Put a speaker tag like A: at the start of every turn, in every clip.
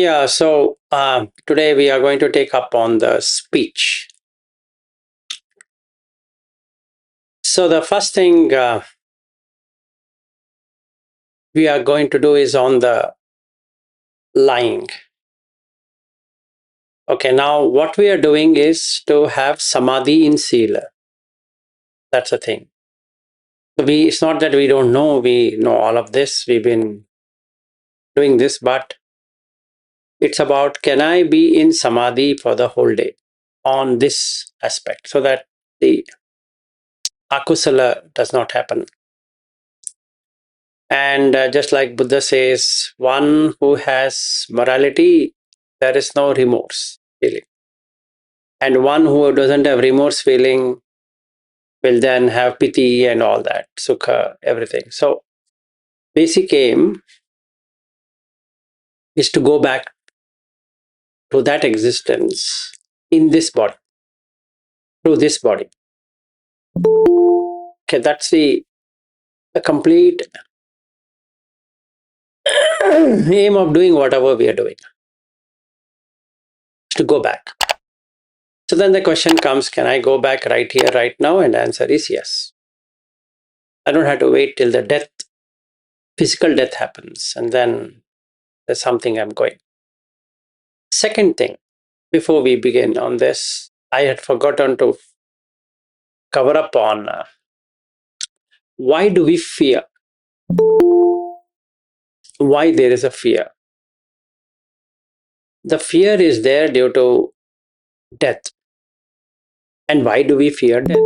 A: Yeah, so today we are going to take up on the speech. So the first thing we are going to do is on the lying. Okay, now what we are doing is to have samadhi in Śīla. That's the thing. It's not that we don't know, we know all of this, we've been doing this, but it's about, can I be in samadhi for the whole day on this aspect so that the akusala does not happen. And just like Buddha says, one who has morality, there is no remorse feeling. And one who doesn't have remorse feeling will then have piti and all that, sukha, everything. So, basic aim is to go back to that existence in this body, through this body. Okay, that's the complete aim of doing whatever we are doing, to go back. So then the question comes, can I go back right here, right now? And the answer is yes. I don't have to wait till the death, physical death happens, and then there's something I'm going. Second thing, before we begin on this, I had forgotten to cover up on why do we fear? Why there is a fear? The fear is there due to death. And why do we fear death?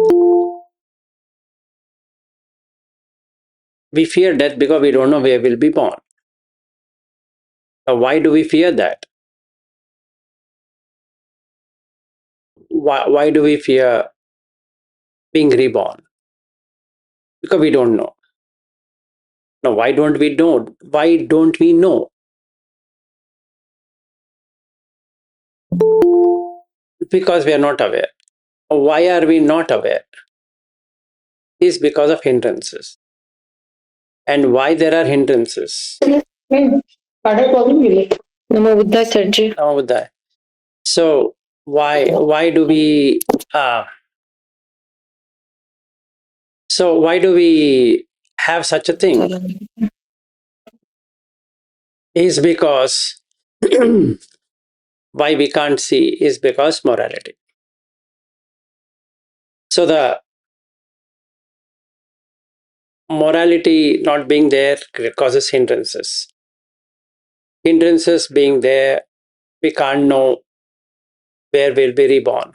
A: We fear death because we don't know where we'll be born. Now, why do we fear that? Why do we fear being reborn? Because we don't know. Now, why don't we know? Why don't we know? Because we are not aware. Why are we not aware? Is because of hindrances. And why there are hindrances?
B: Namo Buddha Sarji.
A: Namo Buddha. So why do we have such a thing? Is because why we can't see is because morality. So the morality not being there causes hindrances. Hindrances being there, we can't know where we'll be reborn.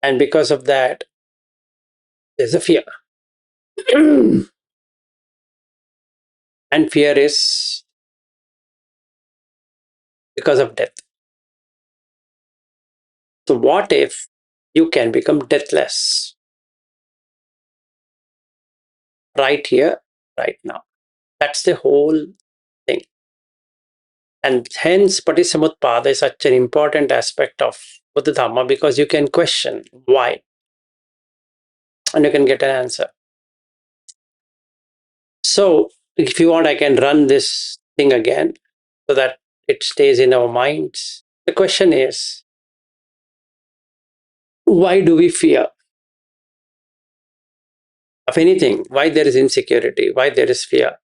A: And because of that, there's a fear. And fear is because of death. So what if you can become deathless? Right here, right now. That's the whole thing. And hence, Patisamutpada is such an important aspect of Buddha Dhamma because you can question why. And you can get an answer. So, if you want, I can run this thing again so that it stays in our minds. The question is, why do we fear of anything? Why there is insecurity? Why there is fear?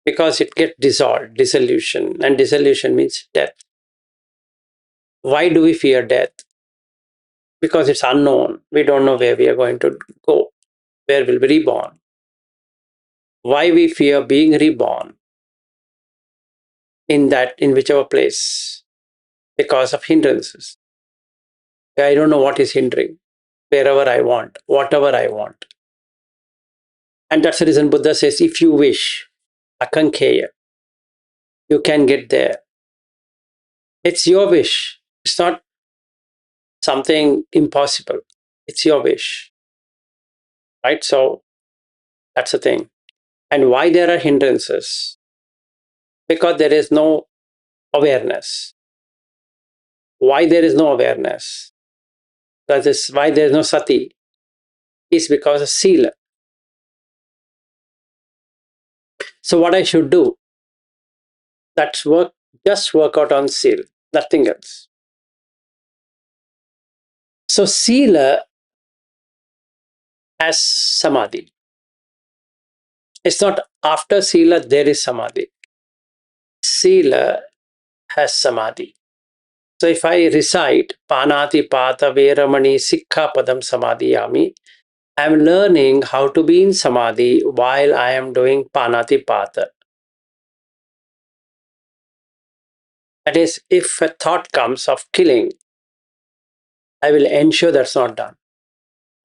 A: Because it gets dissolved, dissolution, and dissolution means death. Why do we fear death? Because it's unknown. We don't know where we are going to go, where we'll be reborn. Why we fear being reborn in whichever place? Because of hindrances. I don't know what is hindering. Wherever I want, whatever I want. And that's the reason Buddha says, if you wish, akankeya, you can get there. It's your wish. It's not something impossible. It's your wish. Right? So that's the thing. And why there are hindrances? Because there is no awareness. Why there is no awareness? That is why there is no sati. Is because of sila. So what I should do? That's work, just work out on Sila, nothing else. So Sila has Samadhi. It's not after Sila there is Samadhi. Sila has Samadhi. So if I recite Panati Pata Veramani Sikha Padam Samadhiyami, I am learning how to be in Samadhi while I am doing Panati Pata. That is, if a thought comes of killing, I will ensure that's not done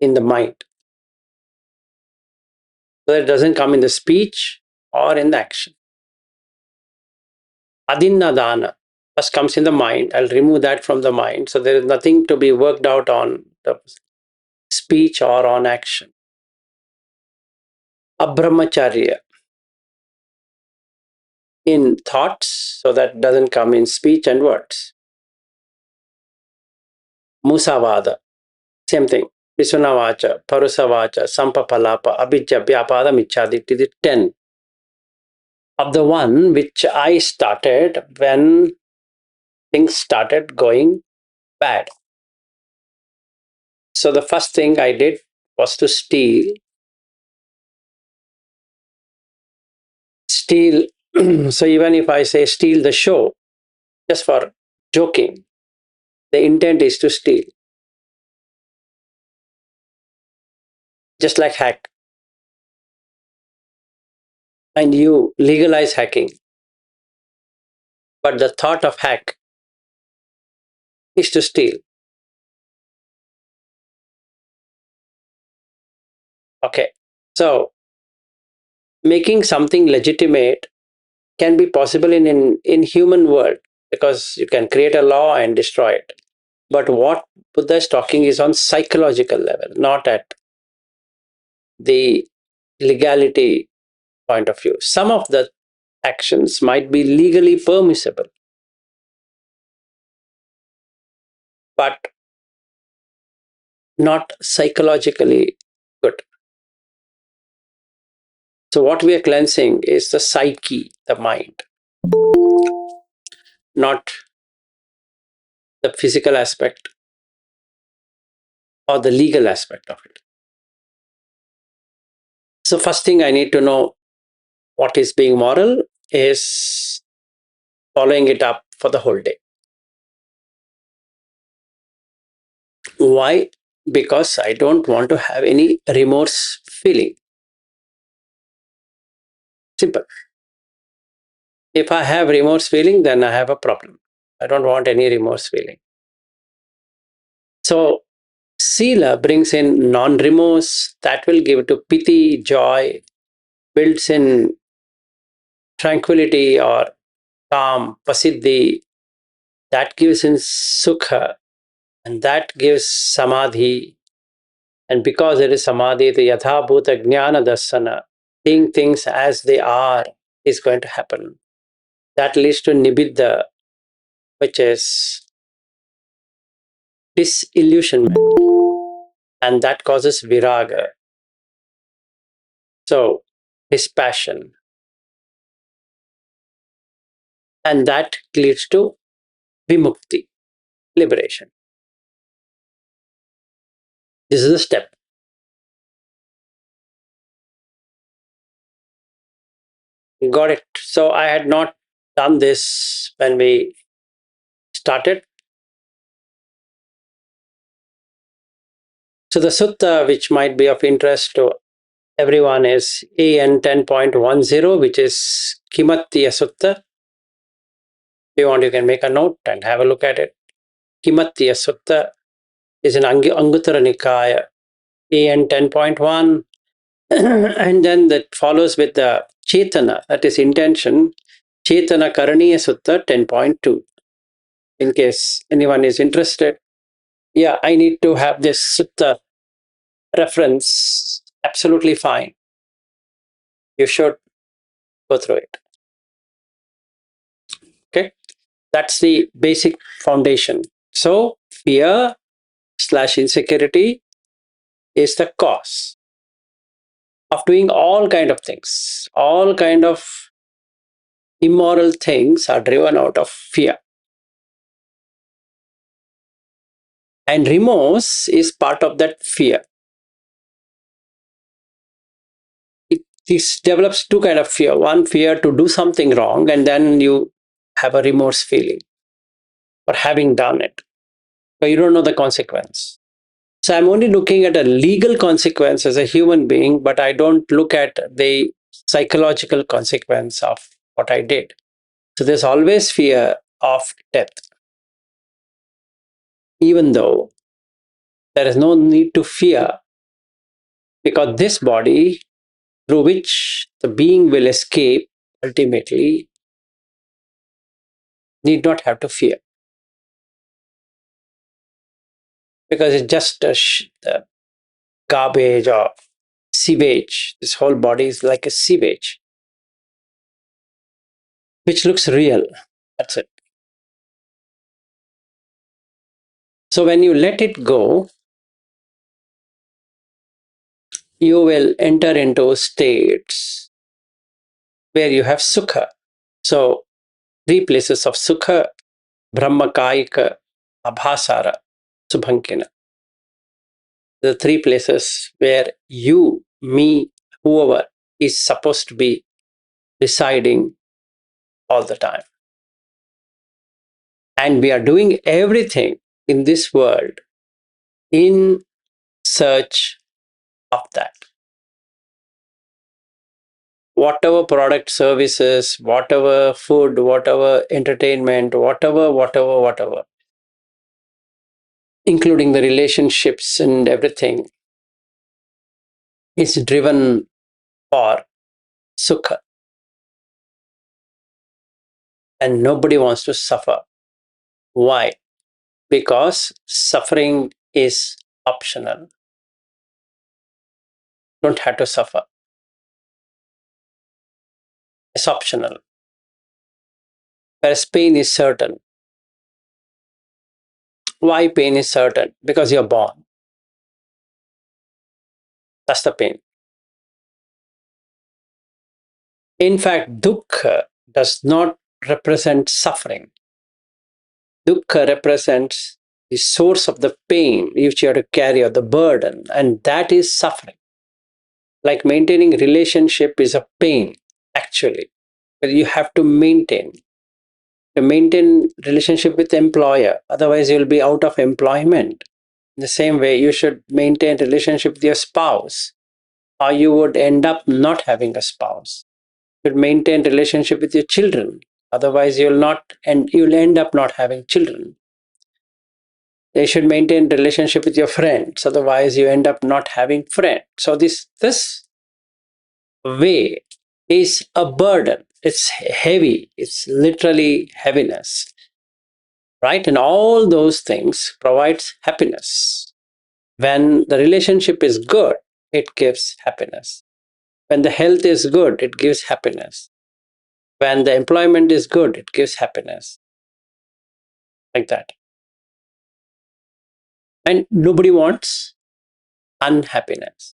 A: in the mind. So that it doesn't come in the speech or in the action. Adinnadana first comes in the mind. I'll remove that from the mind. So there is nothing to be worked out on the speech or on action. Abrahmacharya in thoughts, so that doesn't come in speech and words. Musavada, same thing. Visunavacha, Parusavacha, Sampapalapa, Abhijja, Vyapada, Michadi, to the 10 of the one which I started when things started going bad. So the first thing I did was to steal. So even if I say steal the show, just for joking, the intent is to steal. Just like hack. And you legalize hacking. But the thought of hack is to steal. Okay. So making something legitimate can be possible in human world, because you can create a law and destroy it. But what Buddha is talking is on psychological level, not at the legality point of view. Some of the actions might be legally permissible, but not psychologically good. So what we are cleansing is the psyche, the mind, not the physical aspect or the legal aspect of it. So first thing I need to know what is being moral is following it up for the whole day. Why? Because I don't want to have any remorse feeling. Simple. If I have remorse feeling, then I have a problem. I don't want any remorse feeling. So Sila brings in non-remorse, that will give to piti, joy, builds in tranquility or calm, pasiddhi, that gives in sukha, and that gives samadhi. And because it is samadhi, the yatha bhuta jnana darsana, seeing things as they are, is going to happen. That leads to nibbida, which is disillusionment, and that causes viraga. So, dispassion. And that leads to vimukti, liberation. This is the step. Got it. So I had not done this when we started. So the sutta which might be of interest to everyone is AN 10.10, which is Kimattiya Sutta. If you want, you can make a note and have a look at it. Kimattiya Sutta is in Anguttara Nikaya, AN 10.1. And then that follows with the Chetana, that is intention, Chetana Karaniya Sutta 10.2. In case anyone is interested. Yeah, I need to have this sutta reference. Absolutely fine. You should go through it. Okay. That's the basic foundation. So fear / insecurity is the cause of doing all kind of things, all kind of Immoral things are driven out of fear. And remorse is part of that fear. This develops two kinds of fear. One, fear to do something wrong, and then you have a remorse feeling for having done it. But you don't know the consequence. So I'm only looking at a legal consequence as a human being, but I don't look at the psychological consequence of what I did. So there's always fear of death, even though there is no need to fear, because this body through which the being will escape ultimately need not have to fear, because it's just the garbage or sewage. This whole body is like a sewage, which looks real. That's it. So when you let it go, you will enter into states where you have sukha. So, three places of sukha: brahmakayika, abhasara, subhankina. The three places where you, me, whoever is supposed to be residing all the time. And we are doing everything in this world in search of that. Whatever product, services, whatever food, whatever entertainment, whatever, including the relationships and everything, is driven for sukha. And nobody wants to suffer. Why? Because suffering is optional. Don't have to suffer. It's optional. Whereas pain is certain. Why pain is certain? Because you're born. That's the pain. In fact, dukkha does not represent suffering. Dukkha represents the source of the pain which you have to carry, or the burden, and that is suffering. Like maintaining relationship is a pain, actually, but you have to maintain. To maintain relationship with employer, otherwise you'll be out of employment. In the same way, you should maintain relationship with your spouse, or you would end up not having a spouse. You should maintain relationship with your children, otherwise you'll not, and you'll end up not having children. You should maintain relationship with your friends, otherwise you end up not having friends. So this way is a burden. It's heavy. It's literally heaviness, right? And all those things provides happiness. When the relationship is good, it gives happiness. When the health is good, it gives happiness. When the employment is good, it gives happiness. Like that. And nobody wants unhappiness.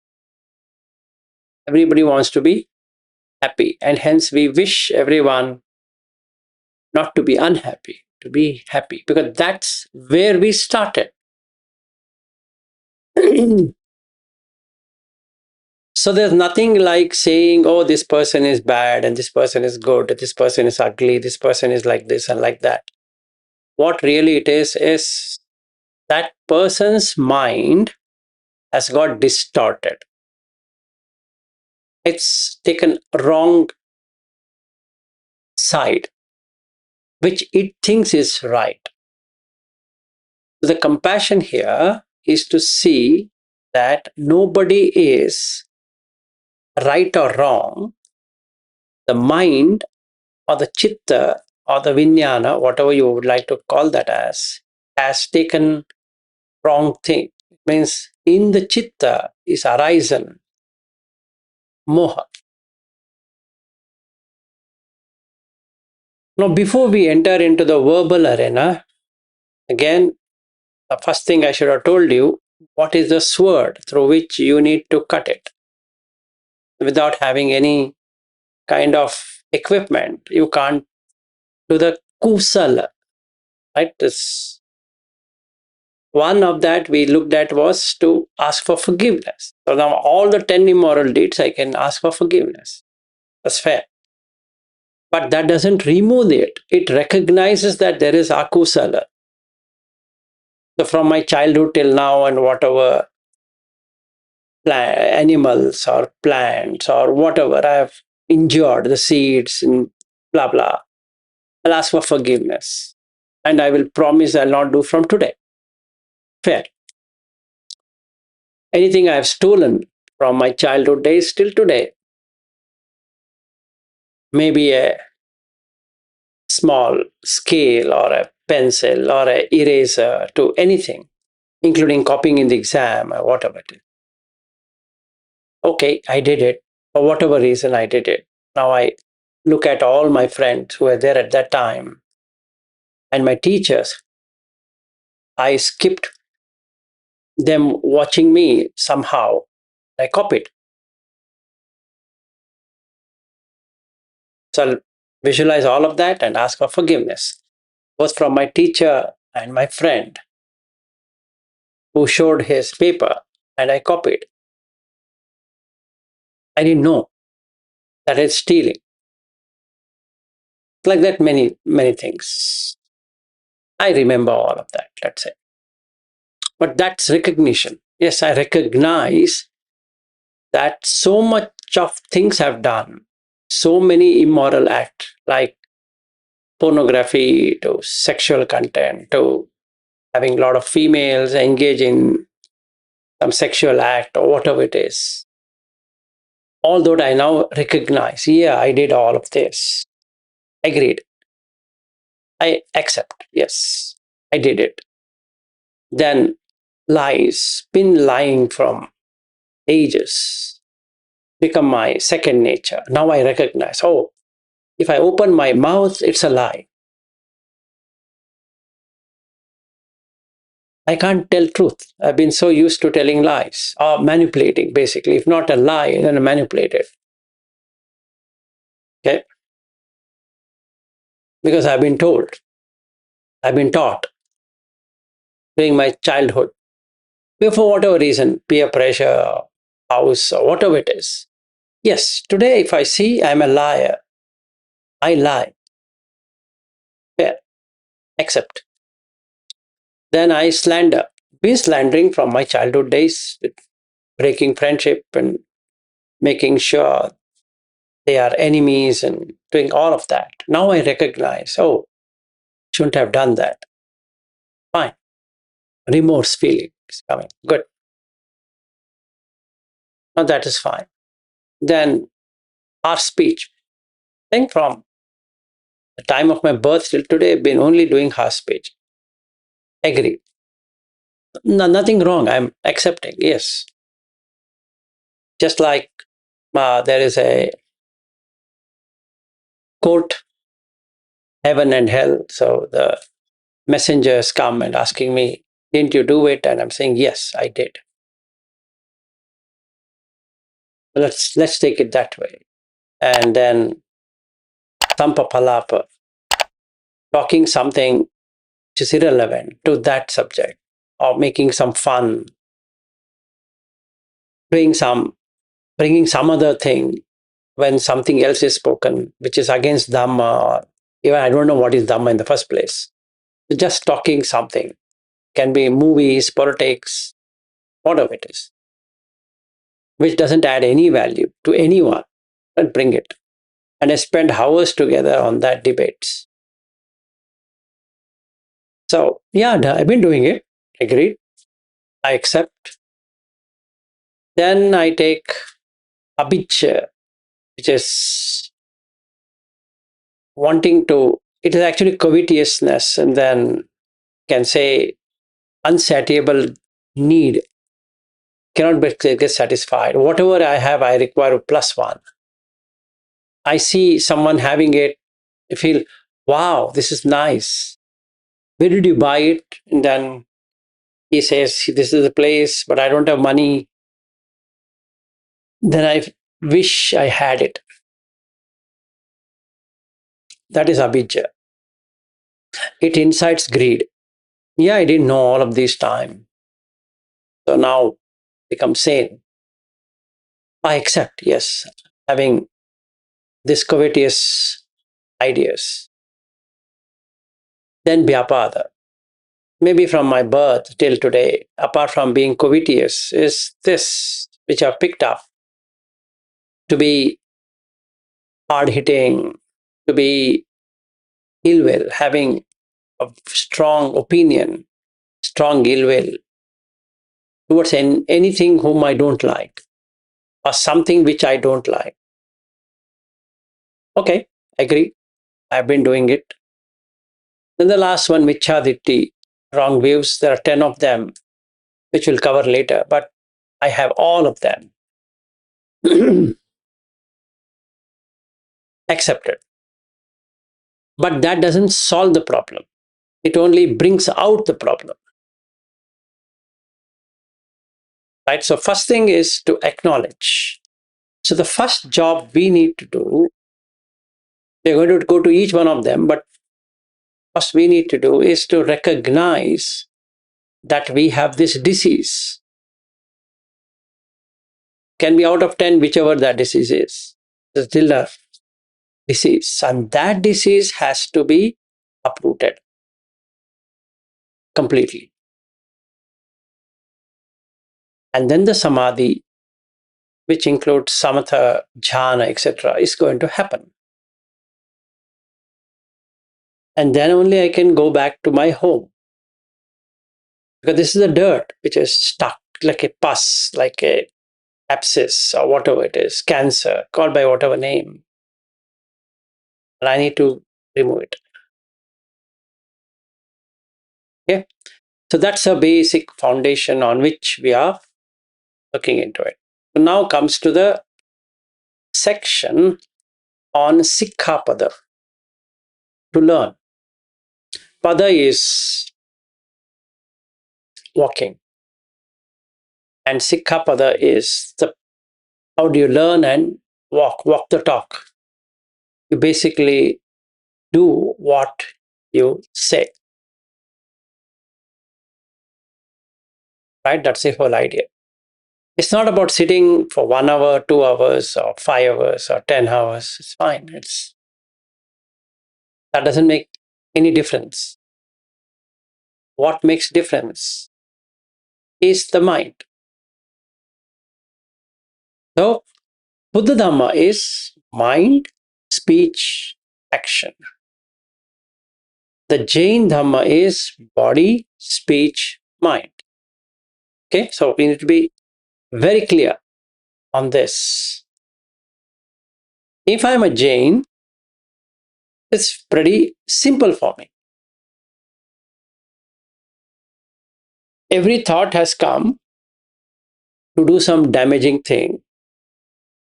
A: Everybody wants to be happy. And hence we wish everyone not to be unhappy, to be happy, because that's where we started. So there's nothing like saying, oh, this person is bad and this person is good, this person is ugly, this person is like this and like that. What really it is that person's mind has got distorted. It's taken wrong side, which it thinks is right. The compassion here is to see that nobody is right or wrong. The mind or the chitta or the vijnana, whatever you would like to call that as, has taken wrong thing. It means in the chitta is arisen moha. Now, before we enter into the verbal arena, again, the first thing I should have told you, what is the sword through which you need to cut it without having any kind of equipment, you can't do the kusala, right? This one of that we looked at was to ask for forgiveness. So now all the 10 immoral deeds, I can ask for forgiveness. That's fair. But that doesn't remove it. It recognizes that there is akusala. So from my childhood till now, and whatever animals or plants or whatever I have injured, the seeds and blah blah, I'll ask for forgiveness. And I will promise I'll not do from today. Fair. Anything I have stolen from my childhood days till today, maybe a small scale or a pencil or a eraser to anything, including copying in the exam or whatever it is. Okay, I did it. For whatever reason, I did it. Now I look at all my friends who were there at that time and my teachers. I skipped them watching me somehow. I copied. So I'll visualize all of that and ask for forgiveness, both from my teacher and my friend who showed his paper and I copied. I didn't know that it's stealing. Like that, many things. I remember all of that, let's say. But that's recognition. Yes, I recognize that so much of things I've done, so many immoral acts like pornography to sexual content to having a lot of females engage in some sexual act or whatever it is. Although I now recognize, yeah, I did all of this. Agreed. I accept, yes, I did it. Then lies, been lying from ages, become my second nature. Now I recognize, oh, if I open my mouth, it's a lie. I can't tell truth. I've been so used to telling lies or manipulating, basically. If not a lie, then a manipulated. Okay? Because I've been told, I've been taught during my childhood, for whatever reason, peer pressure, house, or whatever it is. Yes, today if I see I'm a liar, I lie. Yeah, accept. Then I slander. Been slandering from my childhood days with breaking friendship and making sure they are enemies and doing all of that. Now I recognize, oh, shouldn't have done that. Fine. Remorse feeling is coming. Good. Now that is fine. Then our speech. I think from the time of my birth till today, I've been only doing harsh speech. Agree. No, nothing wrong. I'm accepting. Yes. Just like there is a court, heaven and hell. So the messengers come and asking me, didn't you do it? And I'm saying, yes, I did. Let's take it that way. And then Tampa Palapa, talking something which is irrelevant to that subject, or making some fun, bringing some other thing when something else is spoken, which is against Dhamma, or even I don't know what is Dhamma in the first place. Just talking something, can be movies, politics, whatever it is, which doesn't add any value to anyone, and bring it. And I spend hours together on that debates. So yeah, I've been doing it. Agreed. I accept. Then I take abhiccha, which is wanting to, it is actually covetousness, and then can say unsatiable need cannot get satisfied. Whatever I have, I require plus one. I see someone having it, I feel, wow, this is nice. Where did you buy it? And then he says, this is the place, but I don't have money. Then I wish I had it. That is abhijja. It incites greed. Yeah, I didn't know all of this time. So now become sane. I accept, yes, having this covetous ideas. Then vyapada. Maybe from my birth till today, apart from being covetous, is this which I've picked up to be hard hitting, to be ill will, having a strong opinion, strong ill will towards anything whom I don't like or something which I don't like. Okay, agree. I've been doing it. Then the last one, Michhaditi, wrong views. There are 10 of them, which we'll cover later, but I have all of them accepted. But that doesn't solve the problem. It only brings out the problem. Right? So first thing is to acknowledge. So the first job we need to do, we're going to go to each one of them, but first we need to do is to recognize that we have this disease. Can be out of 10, whichever that disease is. It's still a disease. And that disease has to be uprooted completely. And then the samadhi, which includes samatha, jhana, etc., is going to happen. And then only I can go back to my home. Because this is the dirt which is stuck like a pus, like a abscess or whatever it is, cancer, called by whatever name. And I need to remove it. Okay? So that's a basic foundation on which we are looking into it. So now comes to the section on Sikkhapada, to learn. Pada is walking, and Sikkhapada is the how do you learn and walk the talk. You basically do what you say. Right? That's the whole idea. It's not about sitting for 1 hour, 2 hours, or 5 hours, or 10 hours. It's fine. That doesn't make any difference. What makes difference is the mind. So, Buddha Dhamma is mind, speech, action. The Jain Dhamma is body, speech, mind. Okay, so we need to be very clear on this. If I'm a Jain, it's pretty simple for me. Every thought has come to do some damaging thing,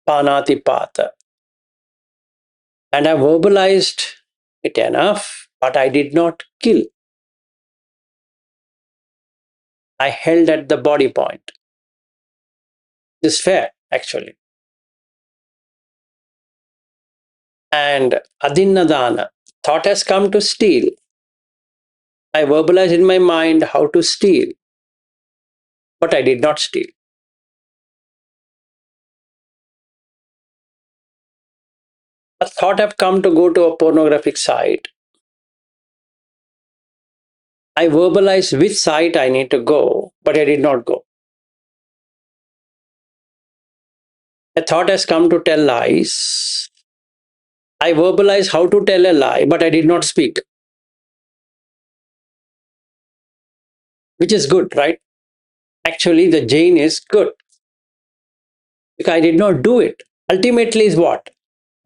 A: panatipata. And I verbalized it enough, but I did not kill. I held at the body point. This is fair, actually. And adinnadana, thought has come to steal. I verbalized in my mind how to steal, but I did not steal. A thought have come to go to a pornographic site. I verbalized which site I need to go, but I did not go. A thought has come to tell lies. I verbalized how to tell a lie, but I did not speak. Which is good, right? Actually, the Jain is good. Because I did not do it. Ultimately is what?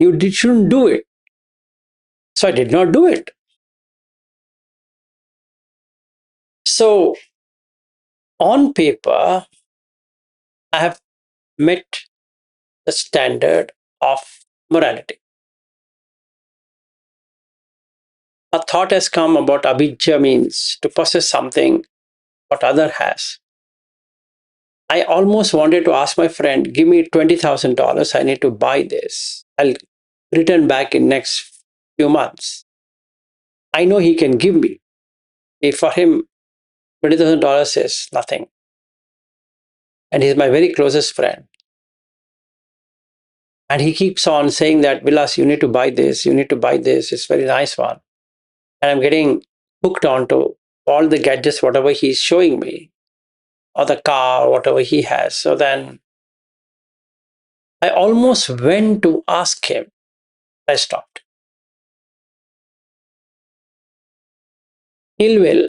A: Shouldn't do it. So I did not do it. So on paper, I have met the standard of morality. A thought has come about abhijja, means to possess something what other has. I almost wanted to ask my friend, give me $20,000. I need to buy this. I'll return back in next few months. I know he can give me. If for him, $20,000 is nothing. And he's my very closest friend. And he keeps on saying that, Vilas, you need to buy this, you need to buy this. It's a very nice one. And I'm getting hooked onto all the gadgets, whatever he's showing me, or the car, whatever he has. So then I almost went to ask him. I stopped. Ill will,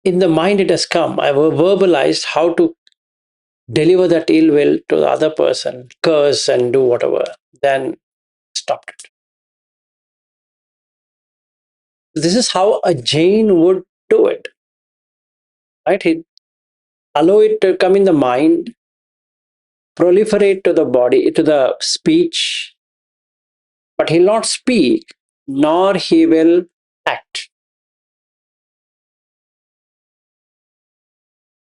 A: in the mind it has come. I've verbalized how to deliver that ill will to the other person, curse and do whatever. Then stopped it. This is how a Jain would do it. Right? He'd allow it to come in the mind, proliferate to the body, to the speech, but he'll not speak, nor he will act.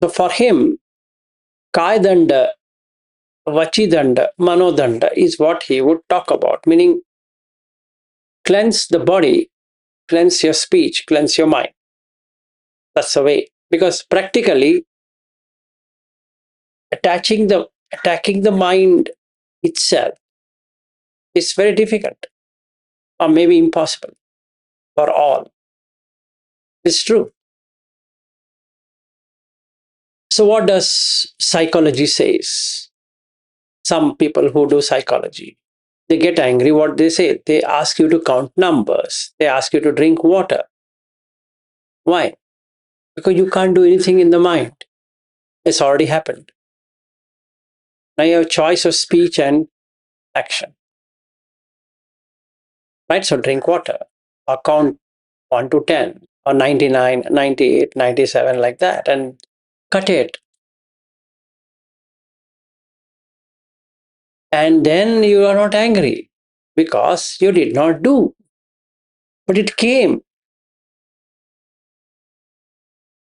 A: So for him, Kaya Danda, Vachi Danda, Mano Danda is what he would talk about, meaning cleanse the body, cleanse your speech, cleanse your mind. That's the way. Because practically, attacking the mind itself is very difficult, or maybe impossible for all. It's true. So what does psychology says? Some people who do psychology, they get angry. What they say? They ask you to count numbers. They ask you to drink water. Why? Because you can't do anything in the mind. It's already happened. Now you have a choice of speech and action. Right? So drink water or count 1 to 10 or 99, 98, 97 like that and cut it. And then you are not angry because you did not do. But it came.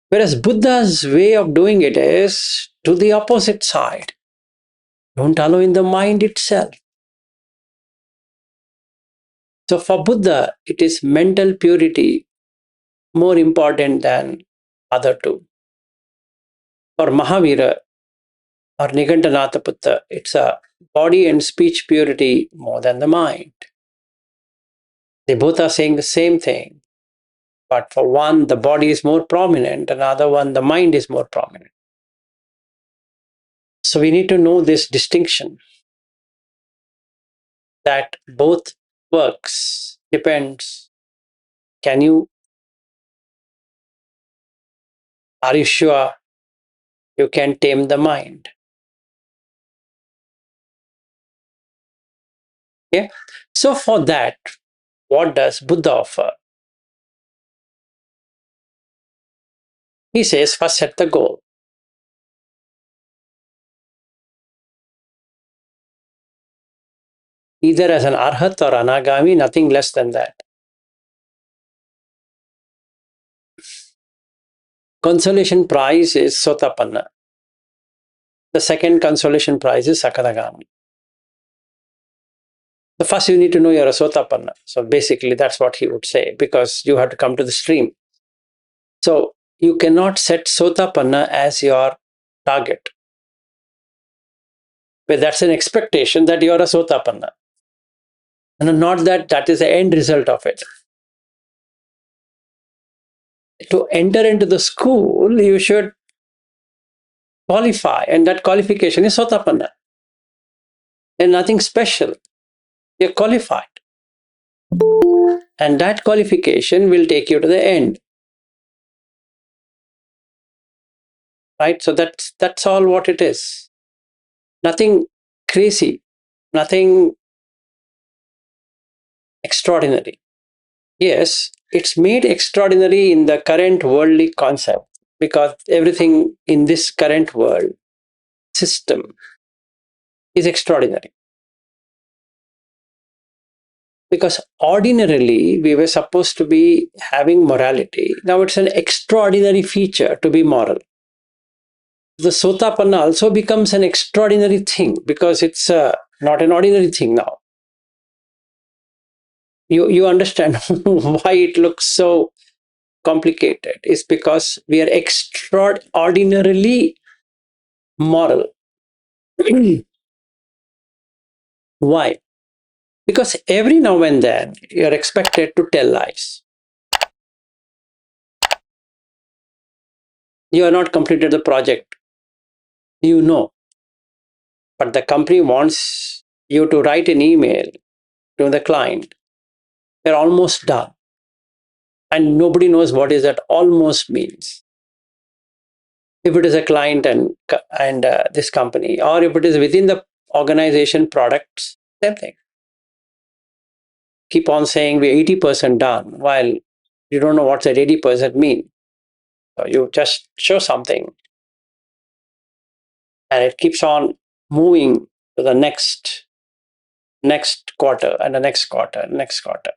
A: Whereas Buddha's way of doing it is to the opposite side. Don't allow in the mind itself. So for Buddha, it is mental purity more important than other two. For Mahavira or Nigantanataputta, it's a body and speech purity more than the mind. They both are saying the same thing. But for one, the body is more prominent, another one, the mind is more prominent. So we need to know this distinction that both works depends. Are you sure you can tame the mind? Okay. So for that, what does Buddha offer? He says, first set the goal. Either as an arhat or anagami, nothing less than that. Consolation prize is sotapanna. The second consolation prize is sakadagami. So first you need to know you're a sotapanna. So basically that's what he would say, because you have to come to the stream. So you cannot set sotapanna as your target. But that's an expectation that you're a sotapanna. And not that is the end result of it. To enter into the school, you should qualify, and that qualification is sotapanna. And nothing special. You're qualified. And that qualification will take you to the end. Right? So that's all what it is. Nothing crazy, nothing extraordinary. Yes, it's made extraordinary in the current worldly concept because everything in this current world system is extraordinary. Because ordinarily we were supposed to be having morality. Now it's an extraordinary feature to be moral. The sotapanna also becomes an extraordinary thing because it's not an ordinary thing now. You understand why it looks so complicated. It's because we are extraordinarily moral. Why? Because every now and then you're expected to tell lies. You have not completed the project, you know, but the company wants you to write an email to the client. They're almost done. And nobody knows what is that almost means. If it is a client and this company, or if it is within the organization products, same thing. Keep on saying we're 80% done while you don't know what that 80% mean. So you just show something and it keeps on moving to the next quarter and the next quarter, next quarter.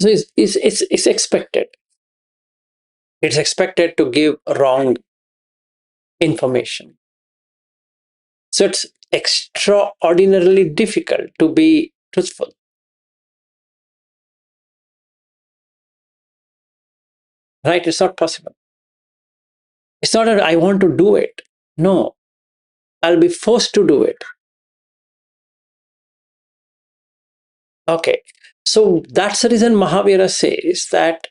A: So it's expected. It's expected to give wrong information. So it's extraordinarily difficult to be truthful. Right? It's not possible. It's not that I want to do it. No, I'll be forced to do it. Okay. So that's the reason Mahavira says that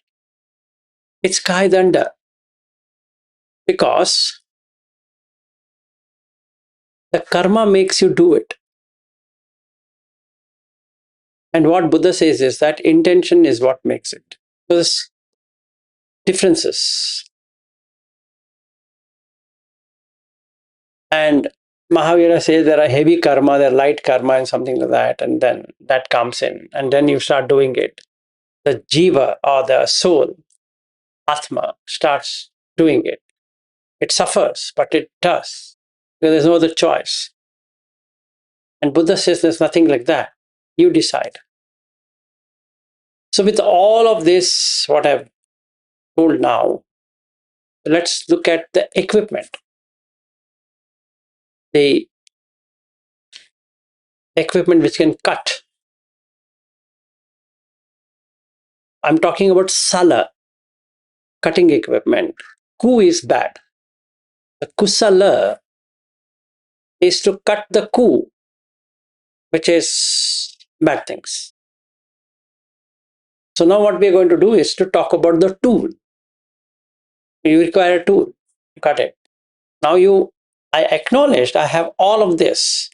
A: it's Kaidanda. Because the karma makes you do it. And what Buddha says is that intention is what makes it. So there's differences. And Mahavira says there are heavy karma, there are light karma, and something like that. And then that comes in. And then you start doing it. The jiva or the soul, Atma, starts doing it. It suffers, but it does. Because there's no other choice. And Buddha says there's nothing like that. You decide. So with all of this, what I've told now, let's look at the equipment. The equipment which can cut. I'm talking about sala, cutting equipment. Ku is bad. The kusala is to cut the ku, which is bad things. So now what we're going to do is to talk about the tool. You require a tool to cut it. Now I acknowledged I have all of this,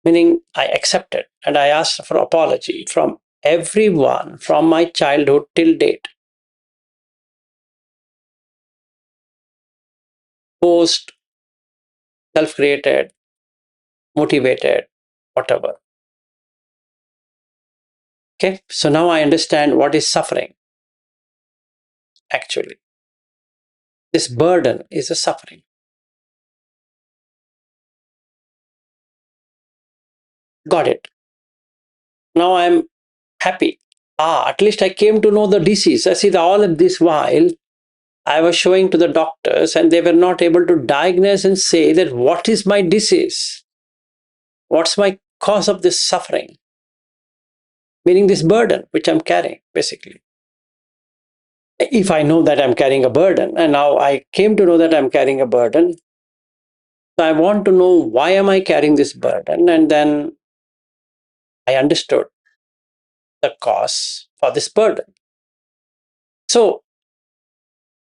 A: meaning I accepted and I asked for apology from everyone from my childhood till date. Post, self-created, motivated, whatever. Okay, so now I understand what is suffering. Actually, this burden is a suffering. Got it. Now I'm happy. At least I came to know the disease. I see all of this while I was showing to the doctors and they were not able to diagnose and say that what is my disease? What's my cause of this suffering? Meaning this burden which I'm carrying, basically. If I know that I'm carrying a burden, and now I came to know that I'm carrying a burden, so I want to know why am I carrying this burden, and then I understood the cause for this burden. So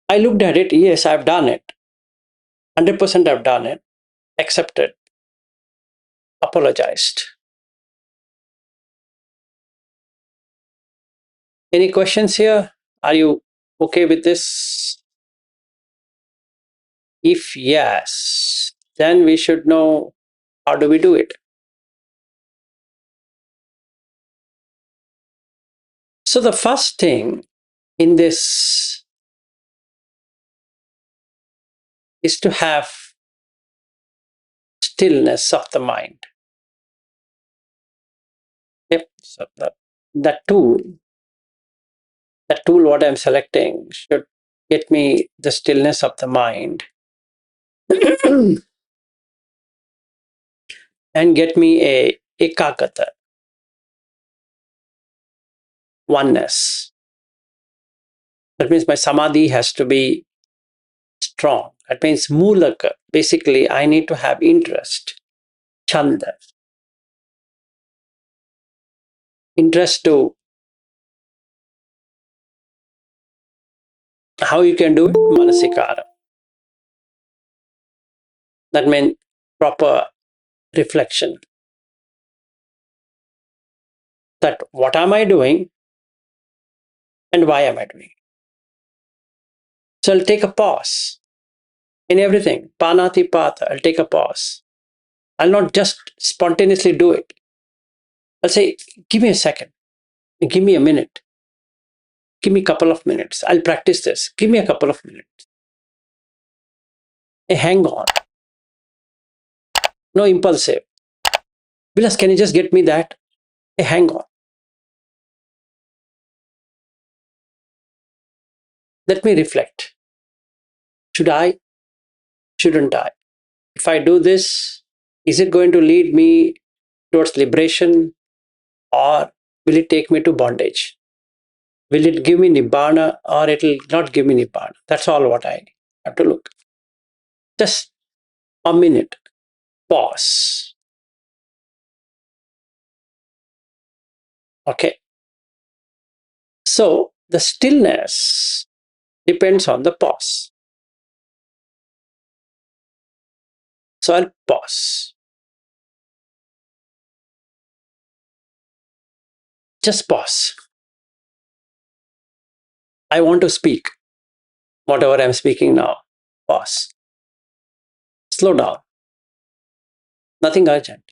A: I looked at it, yes, I've done it. 100% I've done it, accepted, apologized. Any questions here? Are you okay with this? If yes, then we should know how do we do it. So the first thing in this is to have stillness of the mind. Yep. So that tool what I'm selecting should get me the stillness of the mind and get me a ekagata, oneness. That means my samadhi has to be strong. That means mulaka. Basically, I need to have interest, chanda, interest to how you can do it, manasikara. That means proper reflection. That what am I doing and why am I doing it? So I'll take a pause in everything. Panati pata, I'll take a pause. I'll not just spontaneously do it. I'll say, give me a second, give me a minute, give me a couple of minutes. I'll practice this. Give me a couple of minutes. Hey, hang on. No impulsive. Vilas, can you just get me that? Hey, hang on. Let me reflect. Should I? Shouldn't I? If I do this, is it going to lead me towards liberation or will it take me to bondage? Will it give me nibbana or it will not give me nibbana? That's all what I have to look. Just a minute. Pause. Okay. So the stillness depends on the pause. So I'll pause. Just pause. I want to speak. Whatever I'm speaking now. Pause. Slow down. Nothing urgent.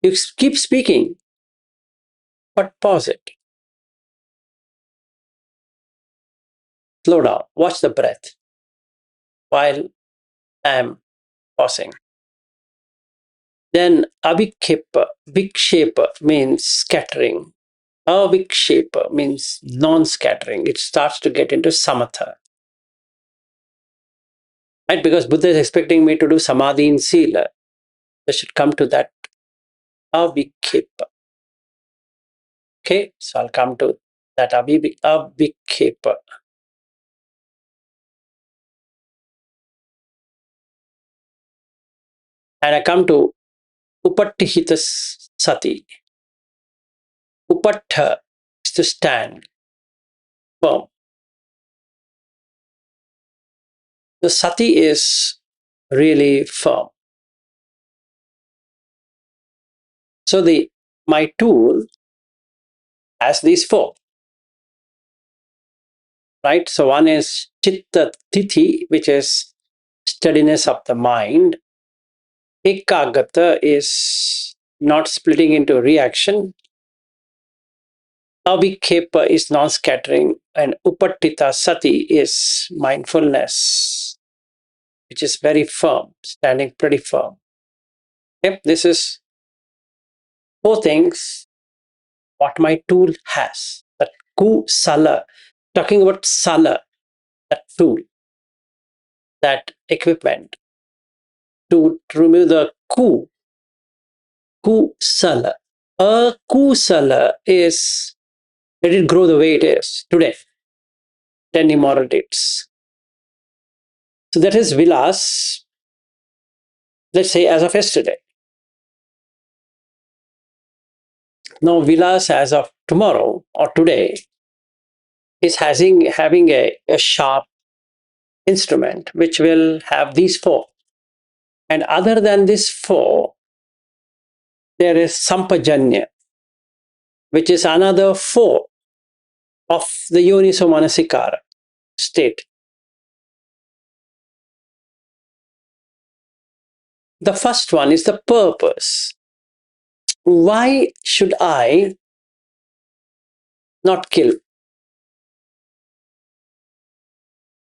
A: You keep speaking, but pause it. Slow down. Watch the breath while I'm pausing. Then avikshepa. Vikshepa means scattering. Avikshepa means non-scattering. It starts to get into samatha. Right? Because Buddha is expecting me to do samadhi in Śīla. I should come to that avikshepa. Okay, so I'll come to that avikshepa. And I come to upattihita sati. Upattha is to stand firm. The sati is really firm. So my tool has these four. Right? So one is chitta tithi, which is steadiness of the mind. Ekagata is not splitting into reaction. Avikhepa is non-scattering, and upattita sati is mindfulness, which is very firm, standing pretty firm. Okay? This is four things what my tool has. That sala, talking about sala, that tool, that equipment to remove the kusala. A kusala is, let it grow the way it is today, 10 immoral deeds. So that is vilas, let's say as of yesterday. Now vilas as of tomorrow or today is having a sharp instrument which will have these four. And other than these four, there is sampajanya, which is another four of the yoniso manasikara state. The first one is the purpose. Why should I not kill?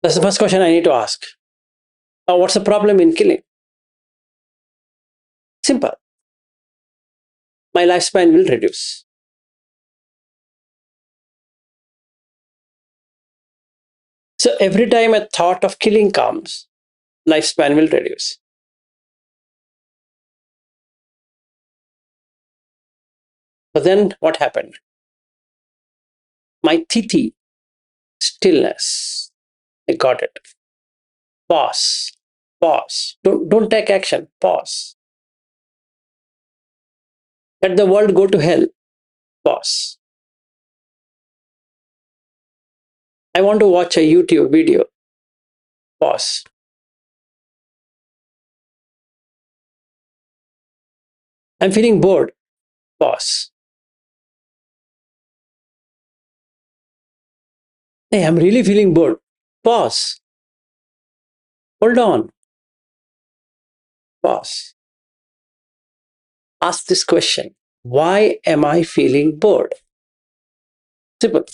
A: That's the first question I need to ask. What's the problem in killing? Simple. My lifespan will reduce. So every time a thought of killing comes, lifespan will reduce. But then what happened? My titi, stillness. I got it. Pause. Pause. Don't take action. Pause. Let the world go to hell. Pause. I want to watch a YouTube video. Pause. I'm feeling bored. Pause. Hey, I'm really feeling bored. Pause. Hold on. Pause. Ask this question. Why am I feeling bored? Simple.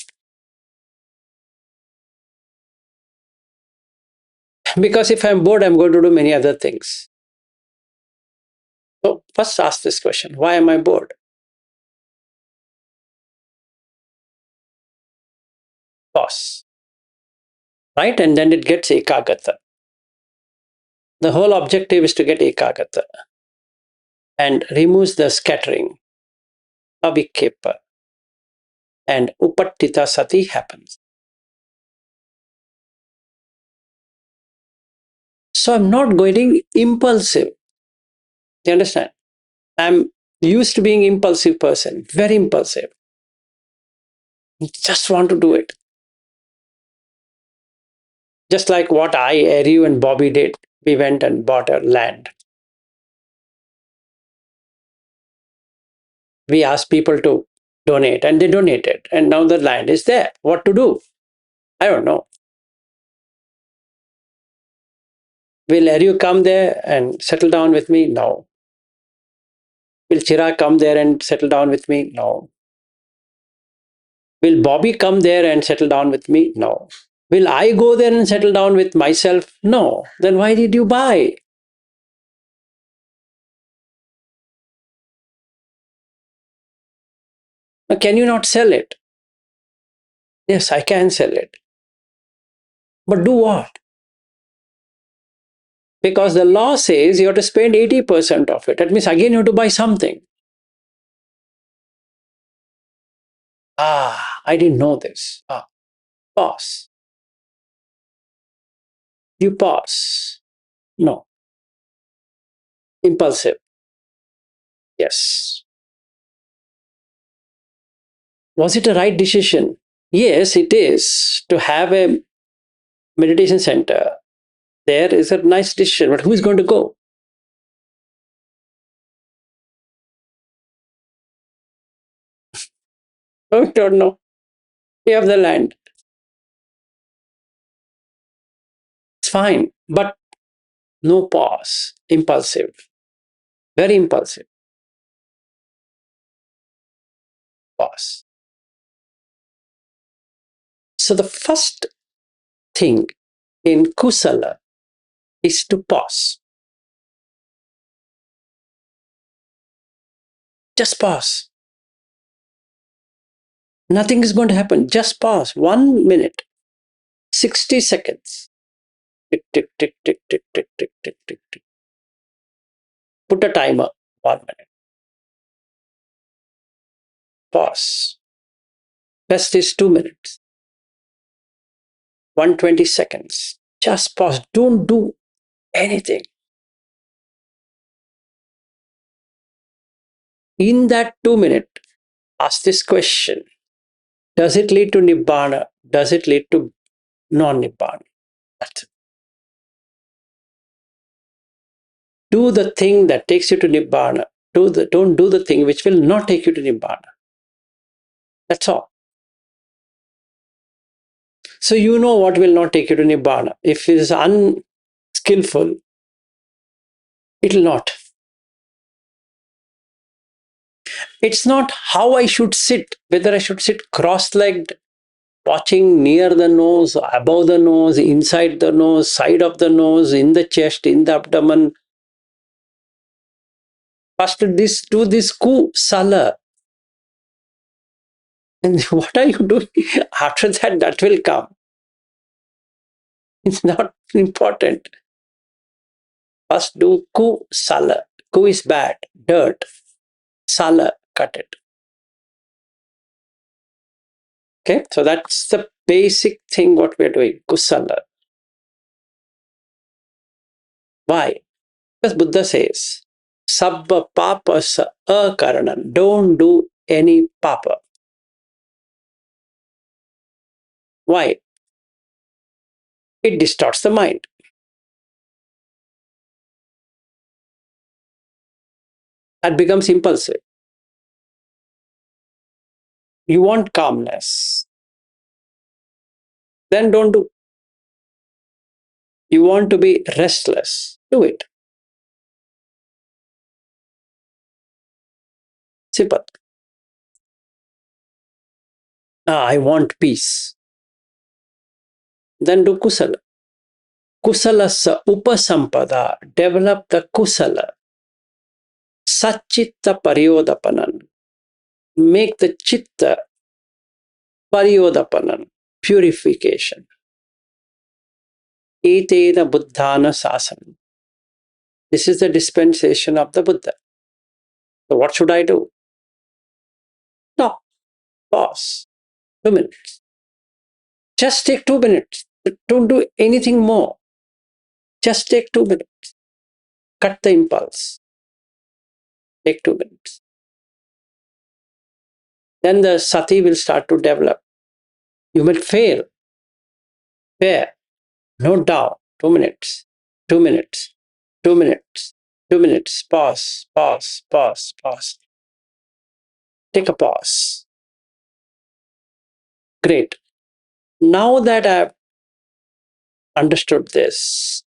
A: Because if I'm bored, I'm going to do many other things. So first ask this question. Why am I bored? Pause. Right? And then it gets ekagata. The whole objective is to get ekagata and removes the scattering, avikhepa, and upattita sati happens. So I'm not going impulsive. You understand? I'm used to being impulsive person, very impulsive. Just want to do it. Just like what I, Ariu, and Bobby did. We went and bought a land. We asked people to donate, and they donated. And now the land is there. What to do? I don't know. Will Ariu come there and settle down with me? No. Will Chirag come there and settle down with me? No. Will Bobby come there and settle down with me? No. Will I go there and settle down with myself? No. Then why did you buy? Can you not sell it? Yes, I can sell it. But do what? Because the law says you have to spend 80% of it. That means again you have to buy something. I didn't know this. Pause. You pause. No. Impulsive. Yes. Was it a right decision? Yes, it is. To have a meditation center, there is a nice decision, but who is going to go? I don't know. We have the land. It's fine, but no pause. Impulsive. Very impulsive. Pause. So the first thing in kusala is to pause. Just pause. Nothing is going to happen. Just pause. 1 minute, 60 seconds. Tick, tick, tick, tick, tick, tick, tick, tick, tick, tick. Put a timer. 1 minute. Pause. Best is 2 minutes. 120 seconds. Just pause. Don't do anything. In that 2 minutes, ask this question. Does it lead to Nibbana? Does it lead to non-Nibbana? That's it. Do the thing that takes you to Nibbana. Don't do the thing which will not take you to Nibbana. That's all. So you know what will not take you to Nibbana. If it is unskillful, it will not. It's not how I should sit, whether I should sit cross-legged, watching near the nose, above the nose, inside the nose, side of the nose, in the chest, in the abdomen. First, do this kusala. And what are you doing? After that, that will come. It's not important. First, do kusala. Ku is bad, dirt. Sala, cut it. Okay, so that's the basic thing what we're doing, kusala. Why? Because Buddha says, sabba papa sa akaranan. Don't do any papa. Why? It distorts the mind. That becomes impulsive. You want calmness, then don't do. You want to be restless, do it. Simple. I want peace. Then do kusala. Kusalasa upasampada. Develop the kusala. Sachitta paryodapanan. Make the chitta paryodapanan. Purification. Etena buddhana sasanam. This is the dispensation of the Buddha. So what should I do? Stop. Pause. 2 minutes. Just take 2 minutes. Don't do anything more. Just take 2 minutes. Cut the impulse. Take 2 minutes. Then the sati will start to develop. You might fail. Fair. No doubt. 2 minutes. 2 minutes. 2 minutes. 2 minutes. Pause. Pause. Pause. Pause. Take a pause. Great. Now that I've understood this,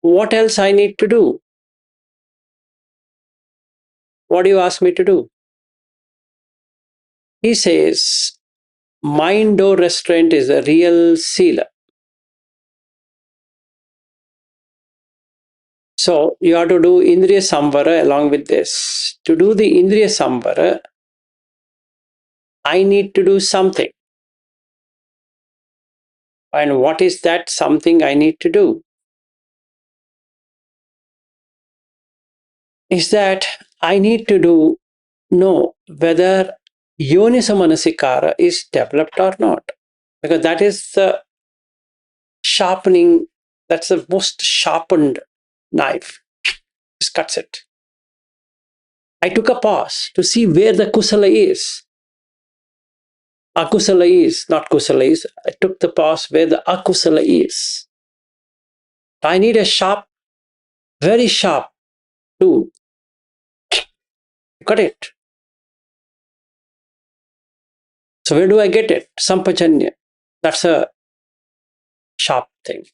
A: what else I need to do? What do you ask me to do? He says, mind or restraint is a real sila. So you have to do indriya samvara along with this. To do the indriya samvara, I need to do something. And what is that something I need to do? Is that I need to know whether yonisa manasikara is developed or not. Because that is the sharpening, that's the most sharpened knife. Just cuts it. I took a pause to see where the kusala is. Akusala is, not kusala is. I took the pause where the akusala is. I need a sharp, very sharp tool. Got it. So where do I get it? Sampajanya. That's a sharp thing.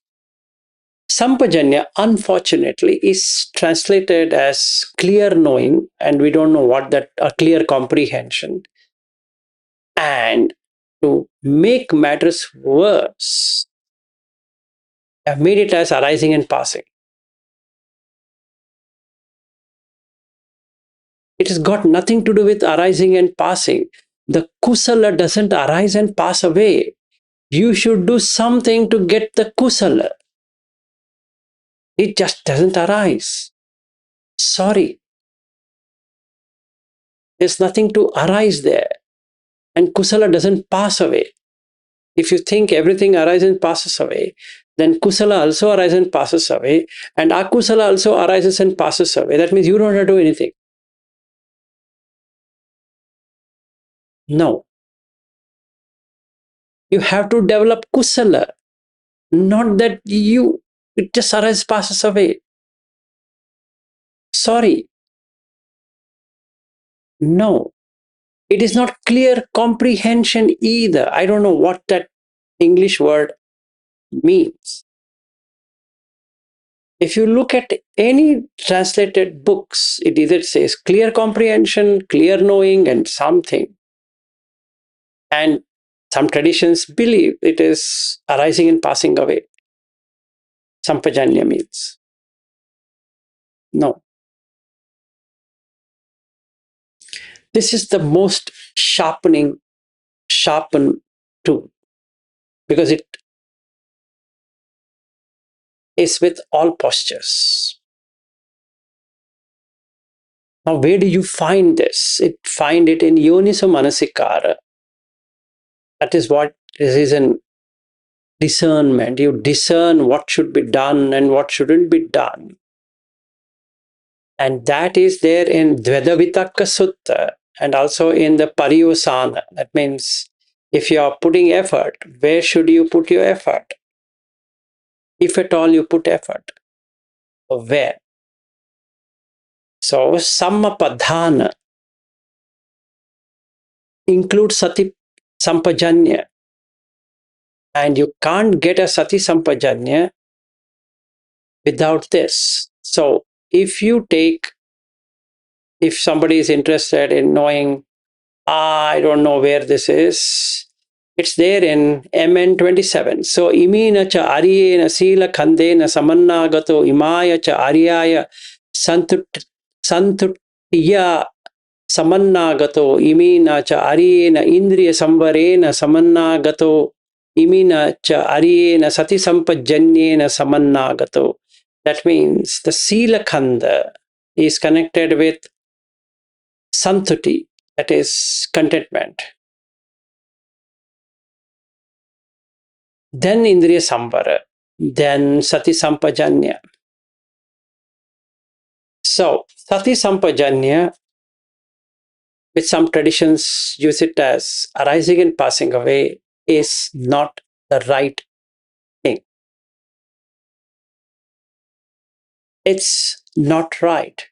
A: Sampajanya, unfortunately, is translated as clear knowing, and we don't know what that a clear comprehension. And to make matters worse, I've made it as arising and passing. It has got nothing to do with arising and passing. The kusala doesn't arise and pass away. You should do something to get the kusala. It just doesn't arise. Sorry. There's nothing to arise there. And kusala doesn't pass away. If you think everything arises and passes away, then kusala also arises and passes away, and akusala also arises and passes away. That means you don't have to do anything. No. You have to develop kusala. Not that it just arises, passes away. Sorry. No. It is not clear comprehension either. I don't know what that English word means. If you look at any translated books, it either says clear comprehension, clear knowing, and something. And some traditions believe it is arising and passing away. Sampajanya means. No. This is the most sharpened tool, because it is with all postures. Now, where do you find this? Find it in Yoniso Manasikara. That is what this is in discernment. You discern what should be done and what shouldn't be done. And that is there in Dvedavitaka Sutta and also in the Pariyosana. That means if you are putting effort, where should you put your effort? If at all you put effort, where? So Sammapadhana includes Sati Sampajanya. And you can't get a Sati Sampajanya without this. So if somebody is interested in knowing, I don't know where this is, it's there in MN 27. So imina cha ariyena sila khandena samannagato imaya cha ariyaya santuttiya samannagato imina cha ariyena indriya samvarena samannagato imina cha ariyena sati sampajanyena samannagato. That means the sila khanda is connected with santuti, that is contentment. Then indriya samvara, then sati sampajanya. So sati sampajanya, with some traditions use it as arising and passing away, is not the right thing. It's not right.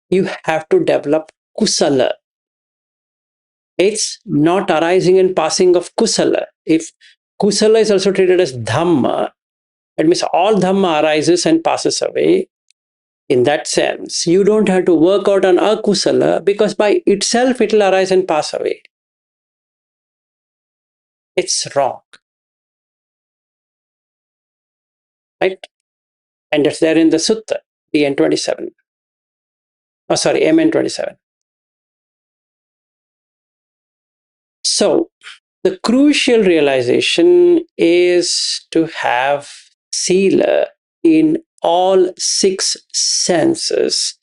A: You have to develop kusala. It's not arising and passing of kusala. If kusala is also treated as dhamma, it means all dhamma arises and passes away. In that sense, you don't have to work out on akusala because by itself it will arise and pass away. It's wrong. Right? And it's there in the sutta, DN 27. Oh, sorry, MN 27. So, the crucial realization is to have sila in all six senses,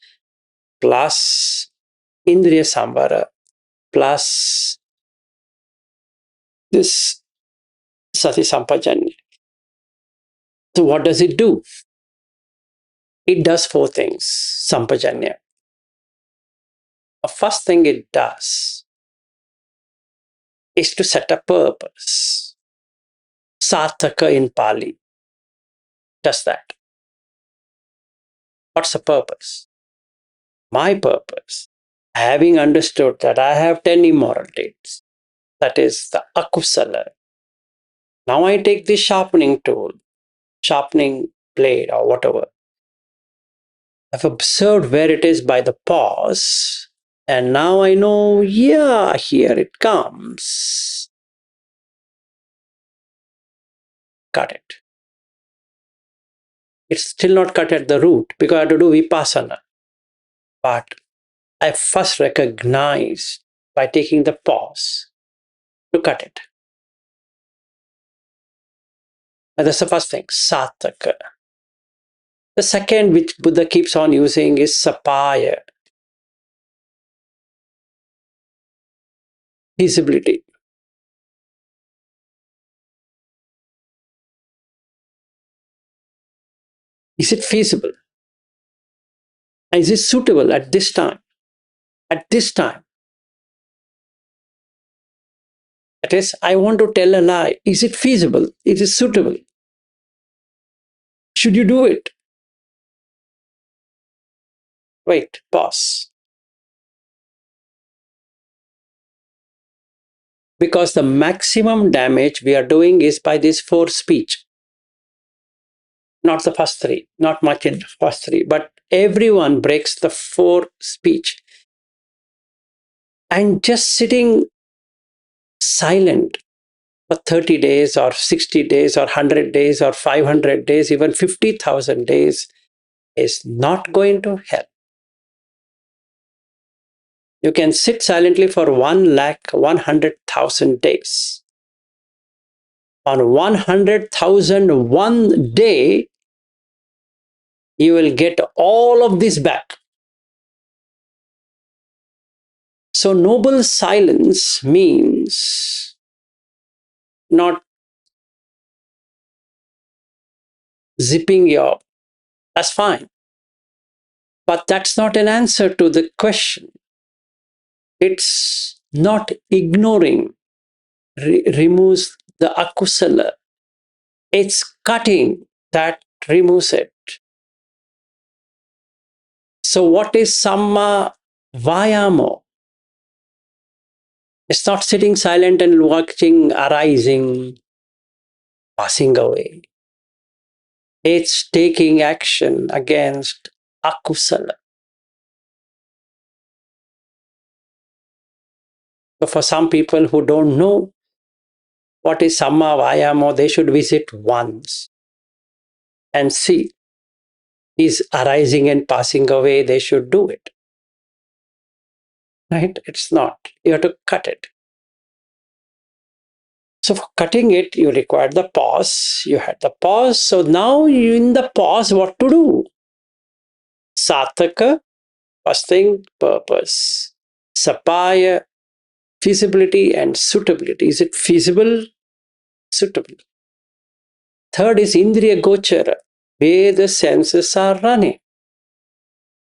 A: plus indriya samvara, plus this sati sampajanya. So, what does it do? It does four things, sampajanya. The first thing it does is to set a purpose. Sarthaka in Pali does that. What's the purpose? My purpose, having understood that I have 10 immoral deeds, that is the akusala. Now I take this sharpening tool, sharpening blade or whatever. I've observed where it is by the pause, and now I know, yeah, here it comes. Cut it. It's still not cut at the root because I have to do vipassana. But I first recognize by taking the pause to cut it. And that's the first thing, sataka. The second, which Buddha keeps on using, is sapaya, feasibility. Is it feasible? Is it suitable at this time? At this time. That is, I want to tell a lie. Is it feasible? Is it suitable? Should you do it? Wait, pause. Because the maximum damage we are doing is by this four speech. Not the first three, not much in the first three, but everyone breaks the four speech. And just sitting silent for 30 days or 60 days or 100 days or 500 days, even 50,000 days is not going to help. You can sit silently for 1,100,000 days. On 100,001 day, you will get all of this back. So noble silence means not zipping your, that's fine. But that's not an answer to the question. It's not ignoring, removes the akusala. It's cutting that removes it. So what is samma vayamo? It's not sitting silent and watching arising, passing away. It's taking action against akusala. So for some people who don't know what is samma vayamo, they should visit once and see is arising and passing away. They should do it. Right? It's not. You have to cut it. So for cutting it, you require the pause. You had the pause. So now you in the pause, what to do? Sataka, first thing, purpose. Sapaya, feasibility and suitability. Is it feasible? Suitable. Third is Indriya Gochara, where the senses are running.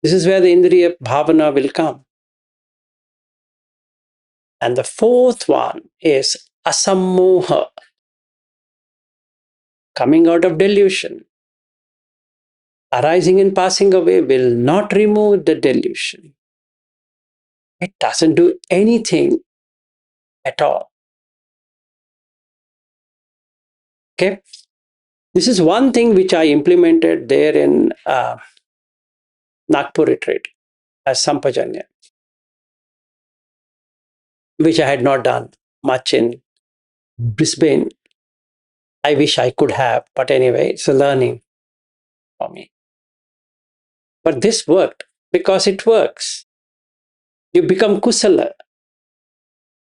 A: This is where the Indriya Bhavana will come. And the fourth one is Asammoha, coming out of delusion. Arising and passing away will not remove the delusion. It doesn't do anything at all. Okay? This is one thing which I implemented there in Nagpur retreat as Sampajanya, which I had not done much in Brisbane. I wish I could have, but anyway, it's a learning for me. But this worked because it works. You become kusala.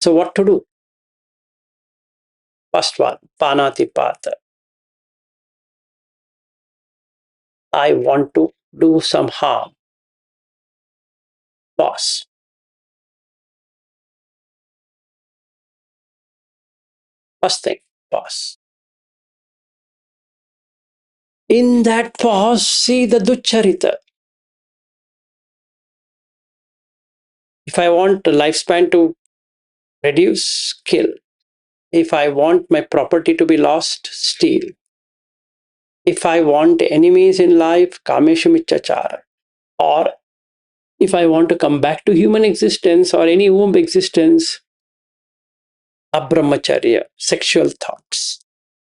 A: So what to do? First one, panatipata. I want to do some harm. Pause. First thing, pause. In that pause, see the duccharita. If I want the lifespan to reduce, kill. If I want my property to be lost, steal. If I want enemies in life, kameshu michachara. Or if I want to come back to human existence or any womb existence, abrahmacharya, sexual thoughts,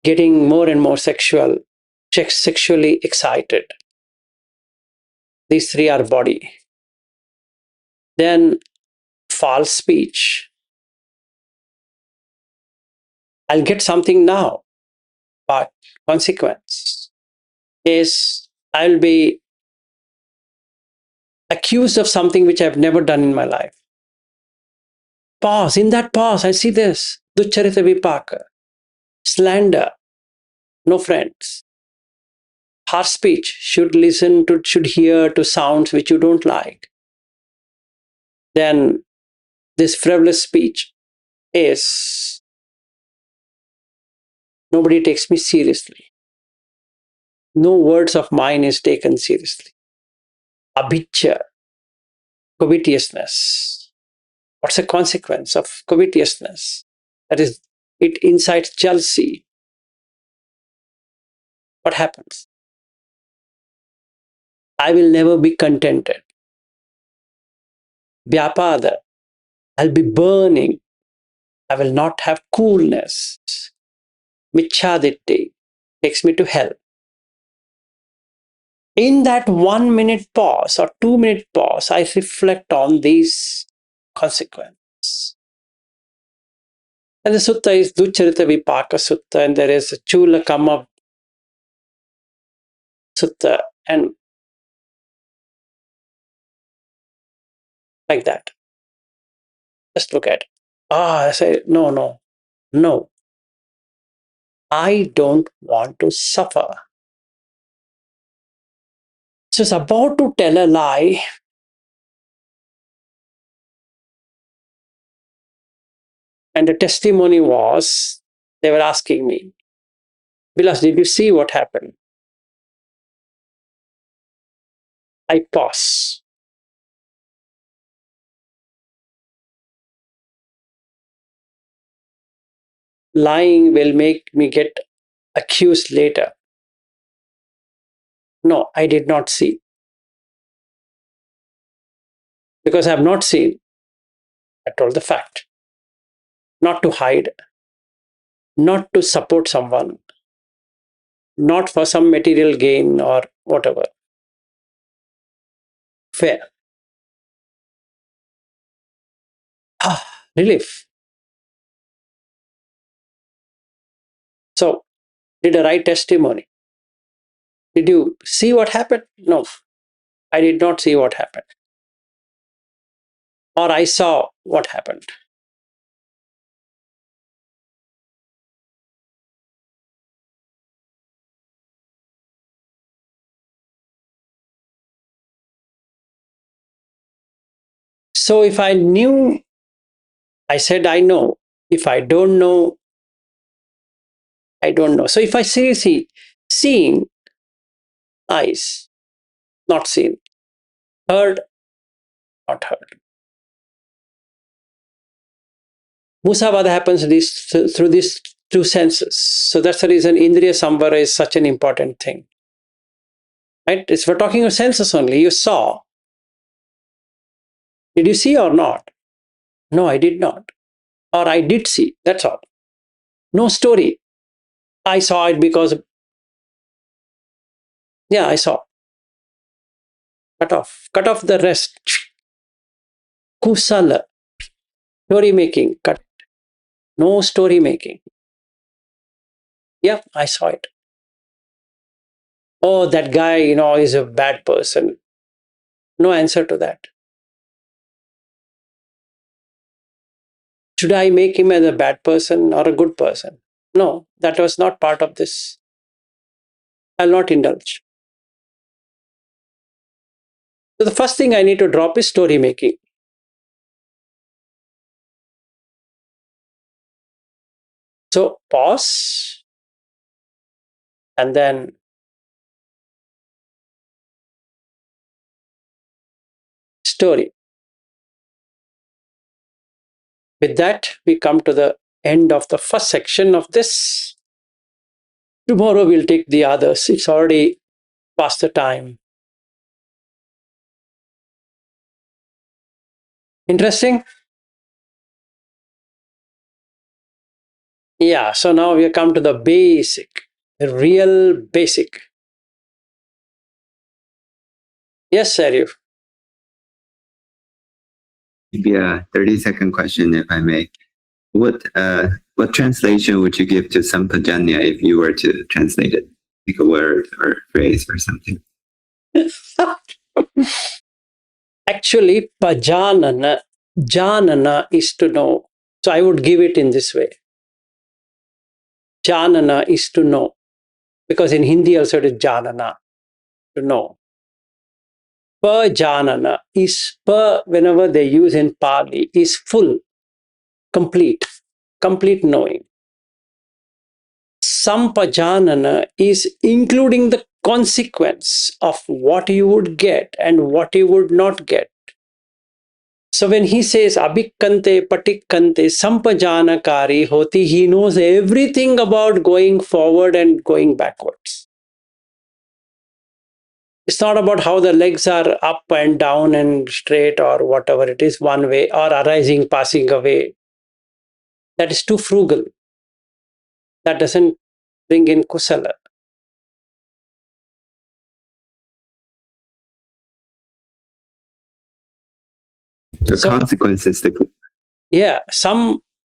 A: getting more and more sexually excited. These three are body. Then false speech. I'll get something now, but consequence is I'll be accused of something which I've never done in my life. Pause. In that pause, I see this. Duccharita vipaka. Slander. No friends. Harsh speech. Should hear to sounds which you don't like. Then this frivolous speech is nobody takes me seriously. No words of mine is taken seriously. Abhijja. Covetousness. What's the consequence of covetousness? That is, it incites jealousy. What happens? I will never be contented. Vyapada, I'll be burning. I will not have coolness. Michhaditti takes me to hell. In that 1 minute pause or 2 minute pause, I reflect on these consequences. And the sutta is Duccharita Vipaka Sutta, and there is a Chula Kama Sutta, and like that. Just look at it. I say, no. I don't want to suffer. So it's about to tell a lie. And the testimony was, they were asking me, Vilas, did you see what happened? I pause. Lying will make me get accused later. No, I did not see. Because I have not seen, I told the fact. Not to hide, not to support someone, not for some material gain or whatever. Fair. Relief. So, did I write testimony? Did you see what happened? No, I did not see what happened. Or I saw what happened. So if I knew, I said I know. If I don't know, I don't know. So if I see, seeing, eyes, not seen. Heard, not heard. Musavada happens through these two senses. So that's the reason Indriya Samvara is such an important thing. Right? We're talking of senses only. You saw. Did you see or not? No, I did not. Or I did see. That's all. No story. I saw it because, yeah, I saw. Cut off. Cut off the rest. Kusala. Story making. Cut. No story making. Yeah, I saw it. Oh, that guy, is a bad person. No answer to that. Should I make him as a bad person or a good person? No, that was not part of this. I'll not indulge. So the first thing I need to drop is story making. So pause and then story. With that, we come to the end of the first section of this. Tomorrow we'll take the others. It's already past the time. Interesting? Yeah, so now we come to the basic, the real basic. Yes, Sarif.
B: Maybe a 30-second question, if I may. What translation would you give to sampajanya if you were to translate it? Like a word or phrase or something?
A: Actually, pajanana, janana is to know. So I would give it in this way. Janana is to know. Because in Hindi also it is janana, to know. Pajanana is, whenever they use in Pali, is full, complete knowing. Sampajanana is including the consequence of what you would get and what you would not get. So when he says abhikkante, patikkante, sampajanakari hoti, he knows everything about going forward and going backwards. It's not about how the legs are up and down and straight or whatever it is, one way, or arising, passing away. That is too frugal. That doesn't bring in kusala.
B: The consequences.
A: Yeah,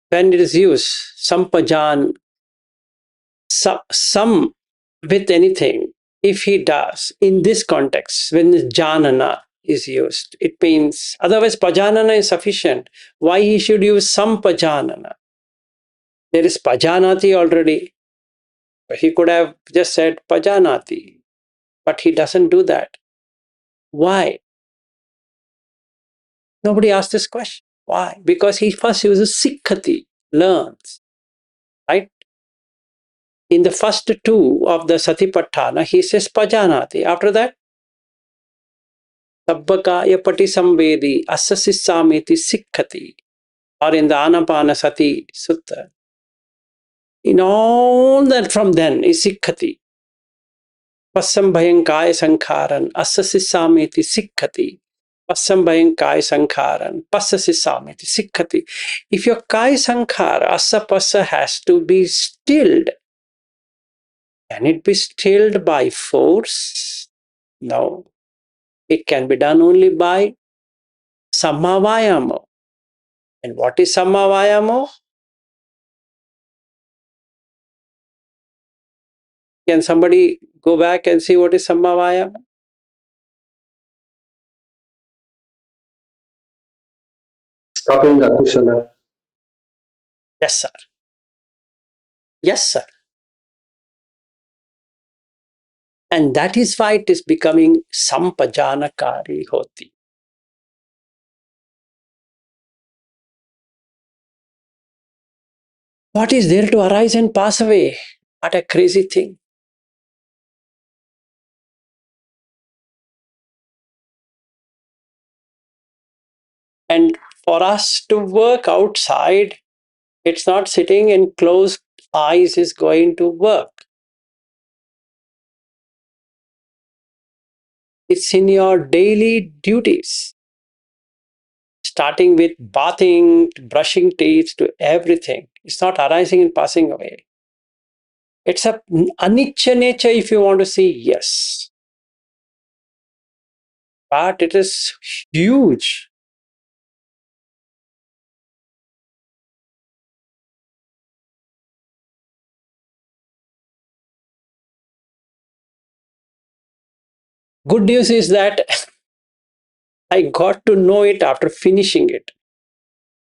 A: when it is used, sampajan, some with anything, if he does, in this context, when janana is used, it means, otherwise pajanana is sufficient. Why he should use sampajanana? There is pajanati already. He could have just said pajanati, but he doesn't do that. Why? Nobody asked this question. Why? Because he first uses sikhati. learns, right? In the first two of the Satipatthana, he says Pajanati. After that, Sabbakaya Pati Samvedi Asasissamiti Sikkati. Or in the Anapanasati Sutta. In all that from then is Sikkati. Passambhayam Kaya Sankharan Asasissamiti Sikkati. Passambhayam Kaya Sankharan Passasissamiti Sikkati. If your Kaya Sankhara, Asapassa has to be stilled, can it be stilled by force? No. It can be done only by Sammavayamo. And what is Sammavayamo? Can somebody go back and see what is Sammavayamo?
C: Stopping Akushala.
A: Yes, sir. Yes, sir. And that is why it is becoming Sampajanakari Hoti. What is there to arise and pass away? What a crazy thing. And for us to work outside, it's not sitting in closed eyes is going to work. It's in your daily duties, starting with bathing, to brushing teeth, to everything. It's not arising and passing away. It's a anicca nature if you want to see, yes. But it is huge. Good news is that I got to know it after finishing it.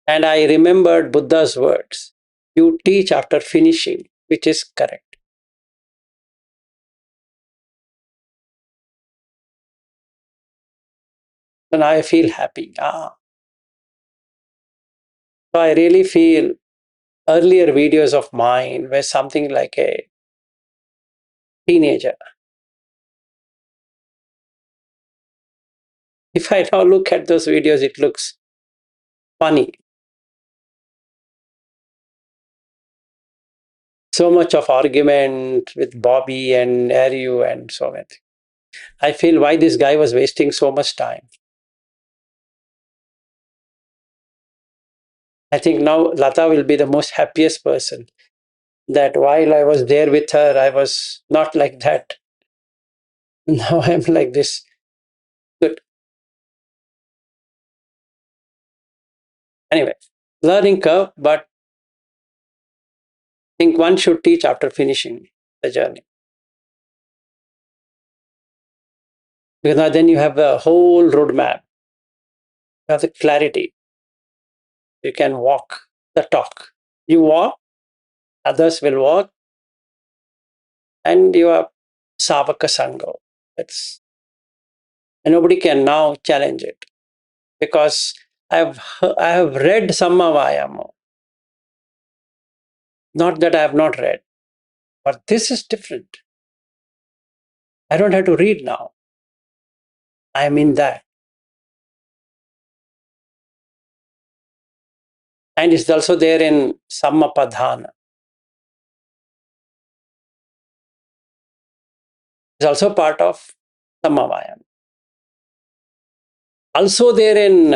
A: And I remembered Buddha's words. You teach after finishing, which is correct. And I feel happy. So I really feel earlier videos of mine were something like a teenager. If I now look at those videos, it looks funny. So much of argument with Bobby and Aryu and so on. I feel why this guy was wasting so much time. I think now Lata will be the most happiest person. That while I was there with her, I was not like that. Now I'm like this. Good. Anyway, learning curve, but I think one should teach after finishing the journey. Because now then you have the whole roadmap. You have the clarity. You can walk the talk. You walk, others will walk, and you are Savaka Sango. And nobody can now challenge it. Because I have read Sammavayamo. Not that I have not read, but this is different. I don't have to read now. I am in that. And it's also there in Sammapadhana. It's also part of Sammavayam. Also there in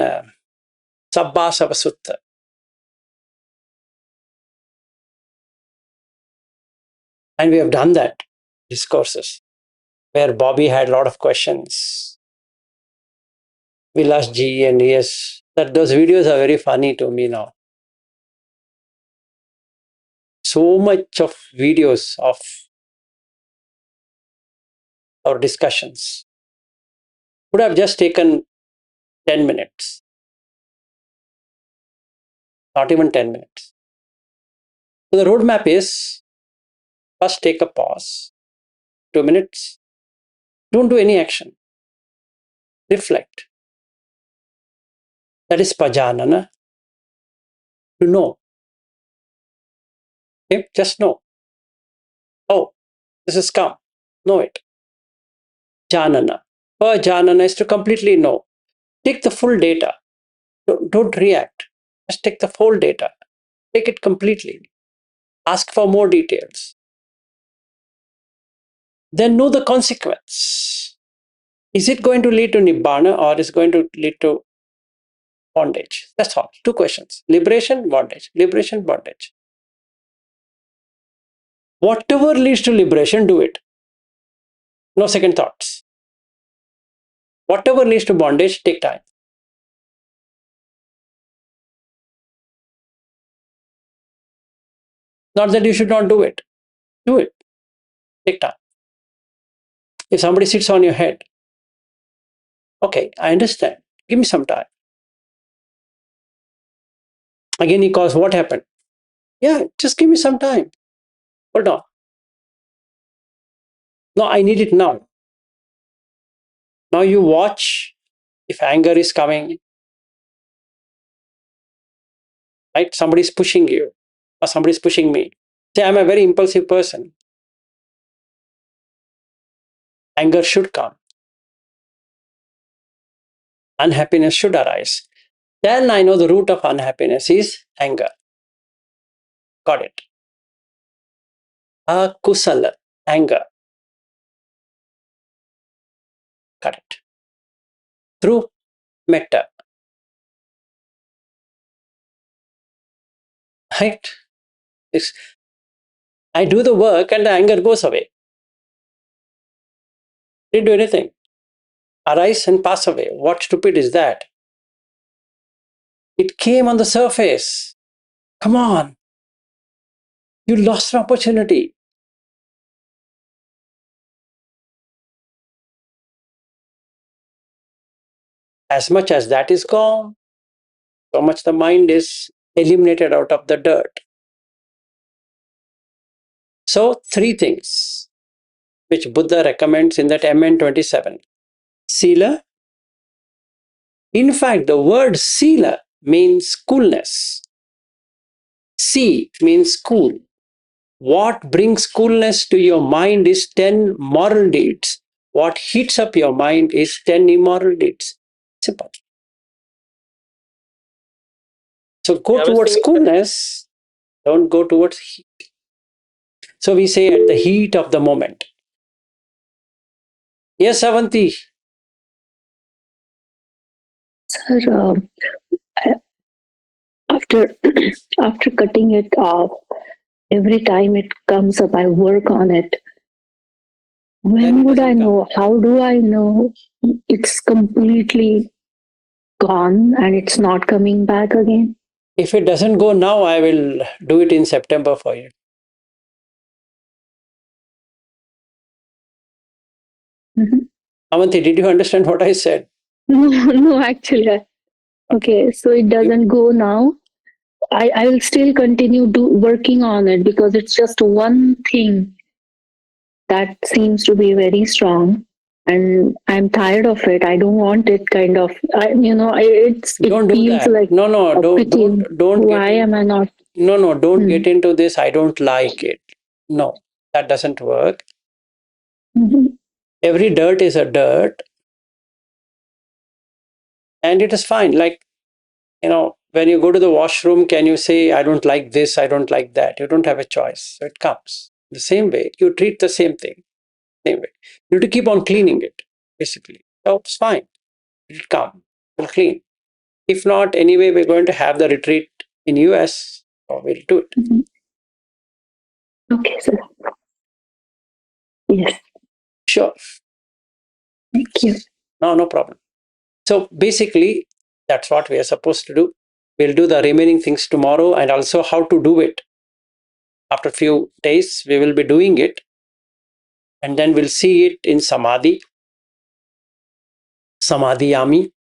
A: Sabbasava Sutta. And we have done that discourses where Bobby had a lot of questions. Vilas G and yes, that those videos are very funny to me now. So much of videos of our discussions would have just taken 10 minutes. Not even 10 minutes. So the roadmap is first take a pause, 2 minutes. Don't do any action. Reflect. That is pajanana, to know. Okay? Just know. Oh, this is come. Know it. Janana. For Janana is to completely know. Take the full data. Don't react. Just take the full data. Take it completely. Ask for more details. Then know the consequence. Is it going to lead to Nibbana or is it going to lead to bondage? That's all. Two questions. Liberation, bondage. Liberation, bondage. Whatever leads to liberation, do it. No second thoughts. Whatever leads to bondage, take time. Not that you should not do it. Do it. Take time. If somebody sits on your head, okay, I understand. Give me some time. Again, he calls, what happened? Yeah, just give me some time. Hold on. No, I need it now. Now you watch if anger is coming, right? Somebody's pushing you or somebody's pushing me. Say, I'm a very impulsive person. Anger should come. Unhappiness should arise. Then I know the root of unhappiness is anger. Got it. Akusala, anger. Got it. Through metta, right? I do the work and the anger goes away. Didn't do anything. Arise and pass away. What stupid is that? It came on the surface. Come on. You lost an opportunity. As much as that is gone, so much the mind is eliminated out of the dirt. So, three things which Buddha recommends in that MN27. Sila. In fact, the word Sila means coolness. Si means cool. What brings coolness to your mind is 10 moral deeds. What heats up your mind is 10 immoral deeds. Simple. So go towards coolness, don't go towards heat. So we say at the heat of the moment. Yes, Avanti.
D: Sir, after after cutting it off, every time it comes up, I work on it. When would I know? How do I know it's completely gone and it's not coming back again?
A: If it doesn't go now, I will do it in September for you.
D: Mhm.
A: Avanti, did you understand what I said?
D: No, actually. Okay, so it doesn't go now. I will still continue working on it because it's just one thing that seems to be very strong. And I'm tired of it. I don't want it. Kind of, it
A: Don't do
D: feels
A: that.
D: like
A: No, don't
D: why am I not?
A: No, don't get into this. I don't like it. No, that doesn't work.
D: Mhm.
A: Every dirt is a dirt, and it is fine. Like, when you go to the washroom, can you say, I don't like this, I don't like that? You don't have a choice. So it comes. The same way, you treat the same thing. Same way. You have to keep on cleaning it, basically. So it's fine. It'll come. We'll clean. If not, anyway, we're going to have the retreat in US, so we'll do it.
D: Mhm. Okay, sir. Yes.
A: Sure.
D: Thank you.
A: No problem. So basically, that's what we are supposed to do. We'll do the remaining things tomorrow and also how to do it. After a few days, we will be doing it. And then we'll see it in Samadhi, Samadhiyami,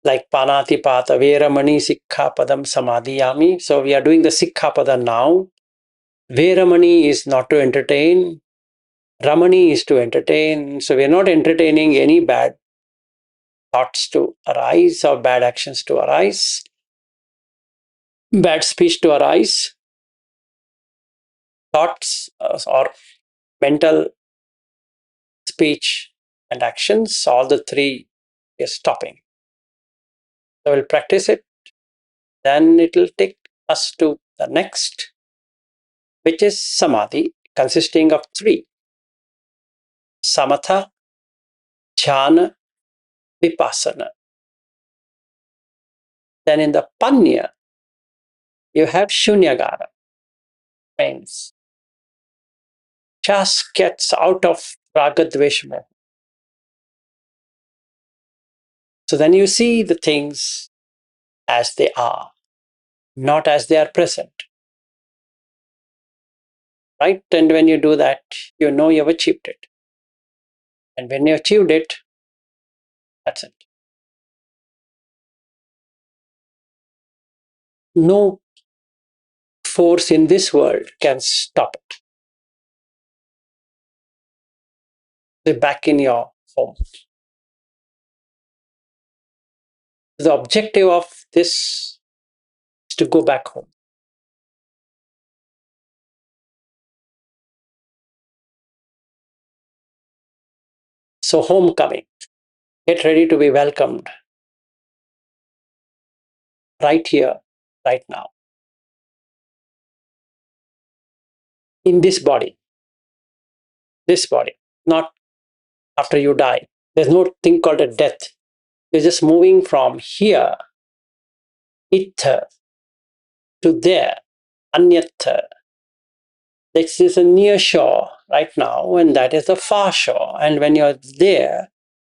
A: like Panati Pata, Veramani, Sikhapadam, Samadhiyami. So we are doing the Sikhapada now. Veramani is not to entertain. Ramani is to entertain. So we are not entertaining any bad thoughts to arise or bad actions to arise, bad speech to arise. thoughts or mental, speech, and actions, all the three is stopping. So we'll practice it. Then it will take us to the next, which is samadhi, consisting of three: samatha, jhana, vipassana. Then in the panya, you have shunyagara, means just gets out of raga dvesha moha. So then you see the things as they are, not as they are present. Right? And when you do that, you know you've achieved it. And when you achieved it, that's it. No force in this world can stop it. You're back in your home. The objective of this is to go back home. So homecoming, get ready to be welcomed right here, right now, in this body, not after you die. There's no thing called a death. You're just moving from here, ither, to there, anyatha. This is a near shore right now, and that is the far shore. And when you're there,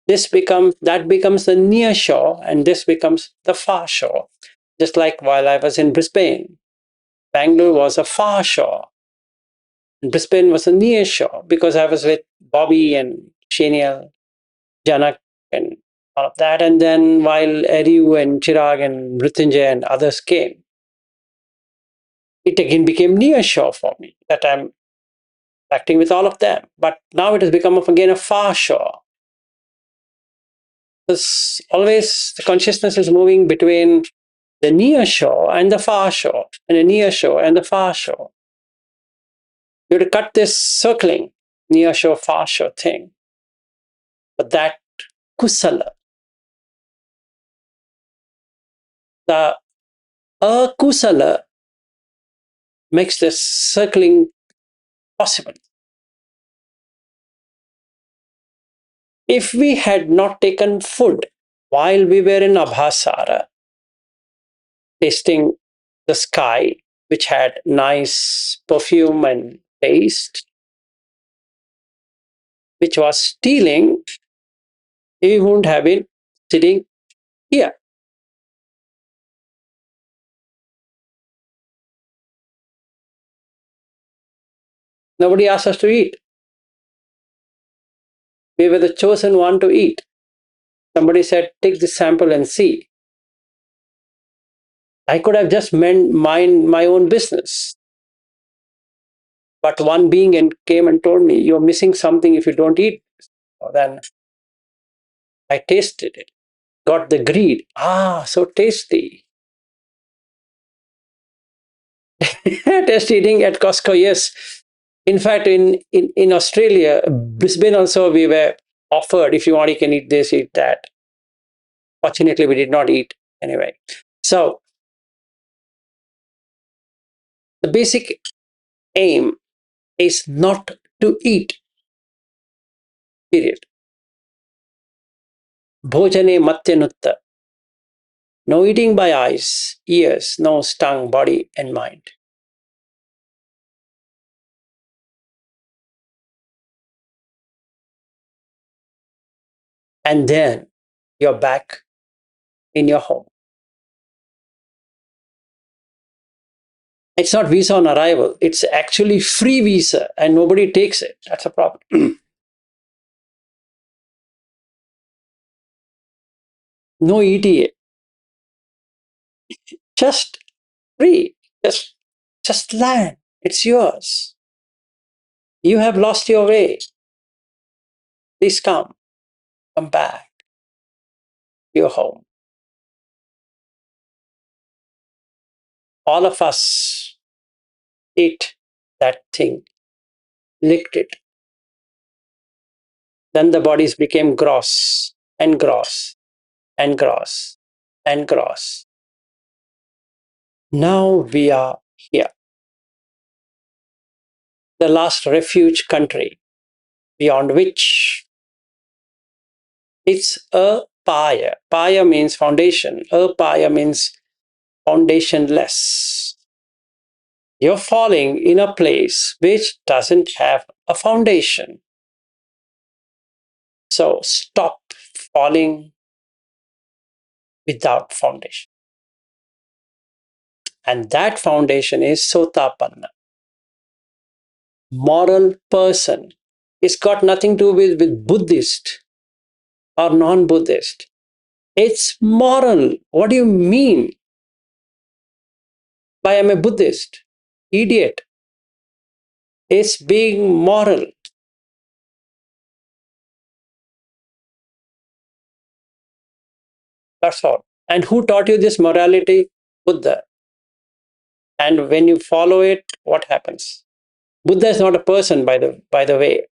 A: that becomes the near shore, and this becomes the far shore. Just like while I was in Brisbane, Bangalore was a far shore, and Brisbane was a near shore because I was with Bobby and Shaniel, Janak, and all of that. And then while Eriu and Chirag and Mrityunjay and others came, it again became near shore for me that I'm acting with all of them. But now it has become again a far shore. Because always the consciousness is moving between the near shore and the far shore, and the near shore and the far shore. You have to cut this circling, near shore, far shore thing. But that kusala, the akusala, makes this circling possible. If we had not taken food while we were in Abhasara, tasting the sky, which had nice perfume and taste, which was stealing, we wouldn't have been sitting here. Nobody asked us to eat. We were the chosen one to eat. Somebody said, take this sample and see. I could have just mind my own business. But one being came and told me, you're missing something if you don't eat. Then I tasted it, got the greed. Ah, so tasty. Test eating at Costco, yes. In fact, in Australia, Brisbane also, we were offered, if you want, you can eat this, eat that. Fortunately, we did not eat anyway. So the basic aim is not to eat, period. Bhojane matyanutta. No eating by eyes, ears, nose, tongue, body, and mind. And then you're back in your home. It's not visa on arrival. It's actually free visa and nobody takes it. That's a problem. No ETA. Just free. Just land. It's yours. You have lost your way. Please come. Come back to your home. All of us eat that thing, licked it. Then the bodies became gross and gross and gross and gross. Now we are here, the last refuge country, beyond which it's a paya. Paya means foundation. A paya means foundationless. You're falling in a place which doesn't have a foundation. So stop falling without foundation. And that foundation is sotapanna. Moral person. It's got nothing to do with Buddhist or non-Buddhist. It's moral. What do you mean by I'm a Buddhist? Idiot. It's being moral. That's all. And who taught you this morality? Buddha. And when you follow it, what happens? Buddha is not a person, by the way.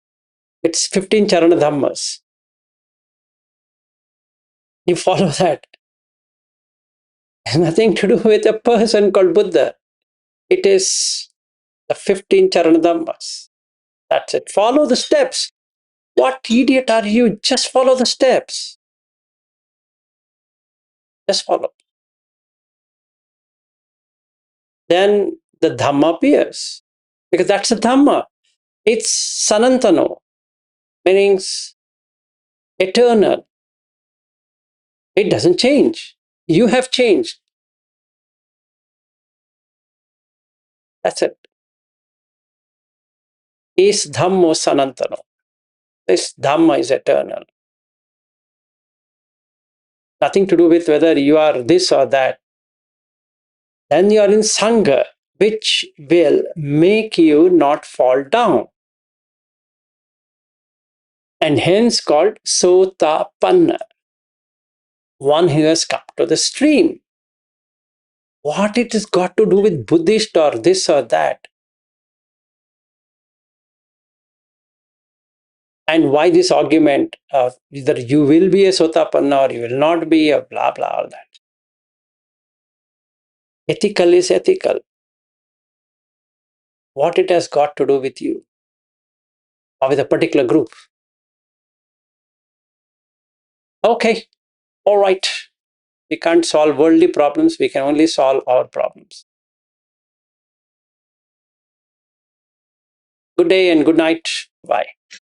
A: It's 15 Caraṇa Dhammas. You follow that. It has nothing to do with a person called Buddha. It is the 15 Caraṇa Dhammas. That's it. Follow the steps. What idiot are you? Just follow the steps. Just follow. Then the Dhamma appears. Because that's the Dhamma. It's Sanantano, meaning eternal. It doesn't change. You have changed. That's it. Is Dhammo Sanantano. This Dhamma is eternal. Nothing to do with whether you are this or that. Then you are in Sangha, which will make you not fall down. And hence called Sotapanna. One who has come to the stream. What it has got to do with Buddhist or this or that? And why this argument of either you will be a Sotapanna or you will not be a blah blah, all that. Ethical is ethical. What it has got to do with you or with a particular group. Okay, all right. We can't solve worldly problems. We can only solve our problems. Good day and good night. Bye.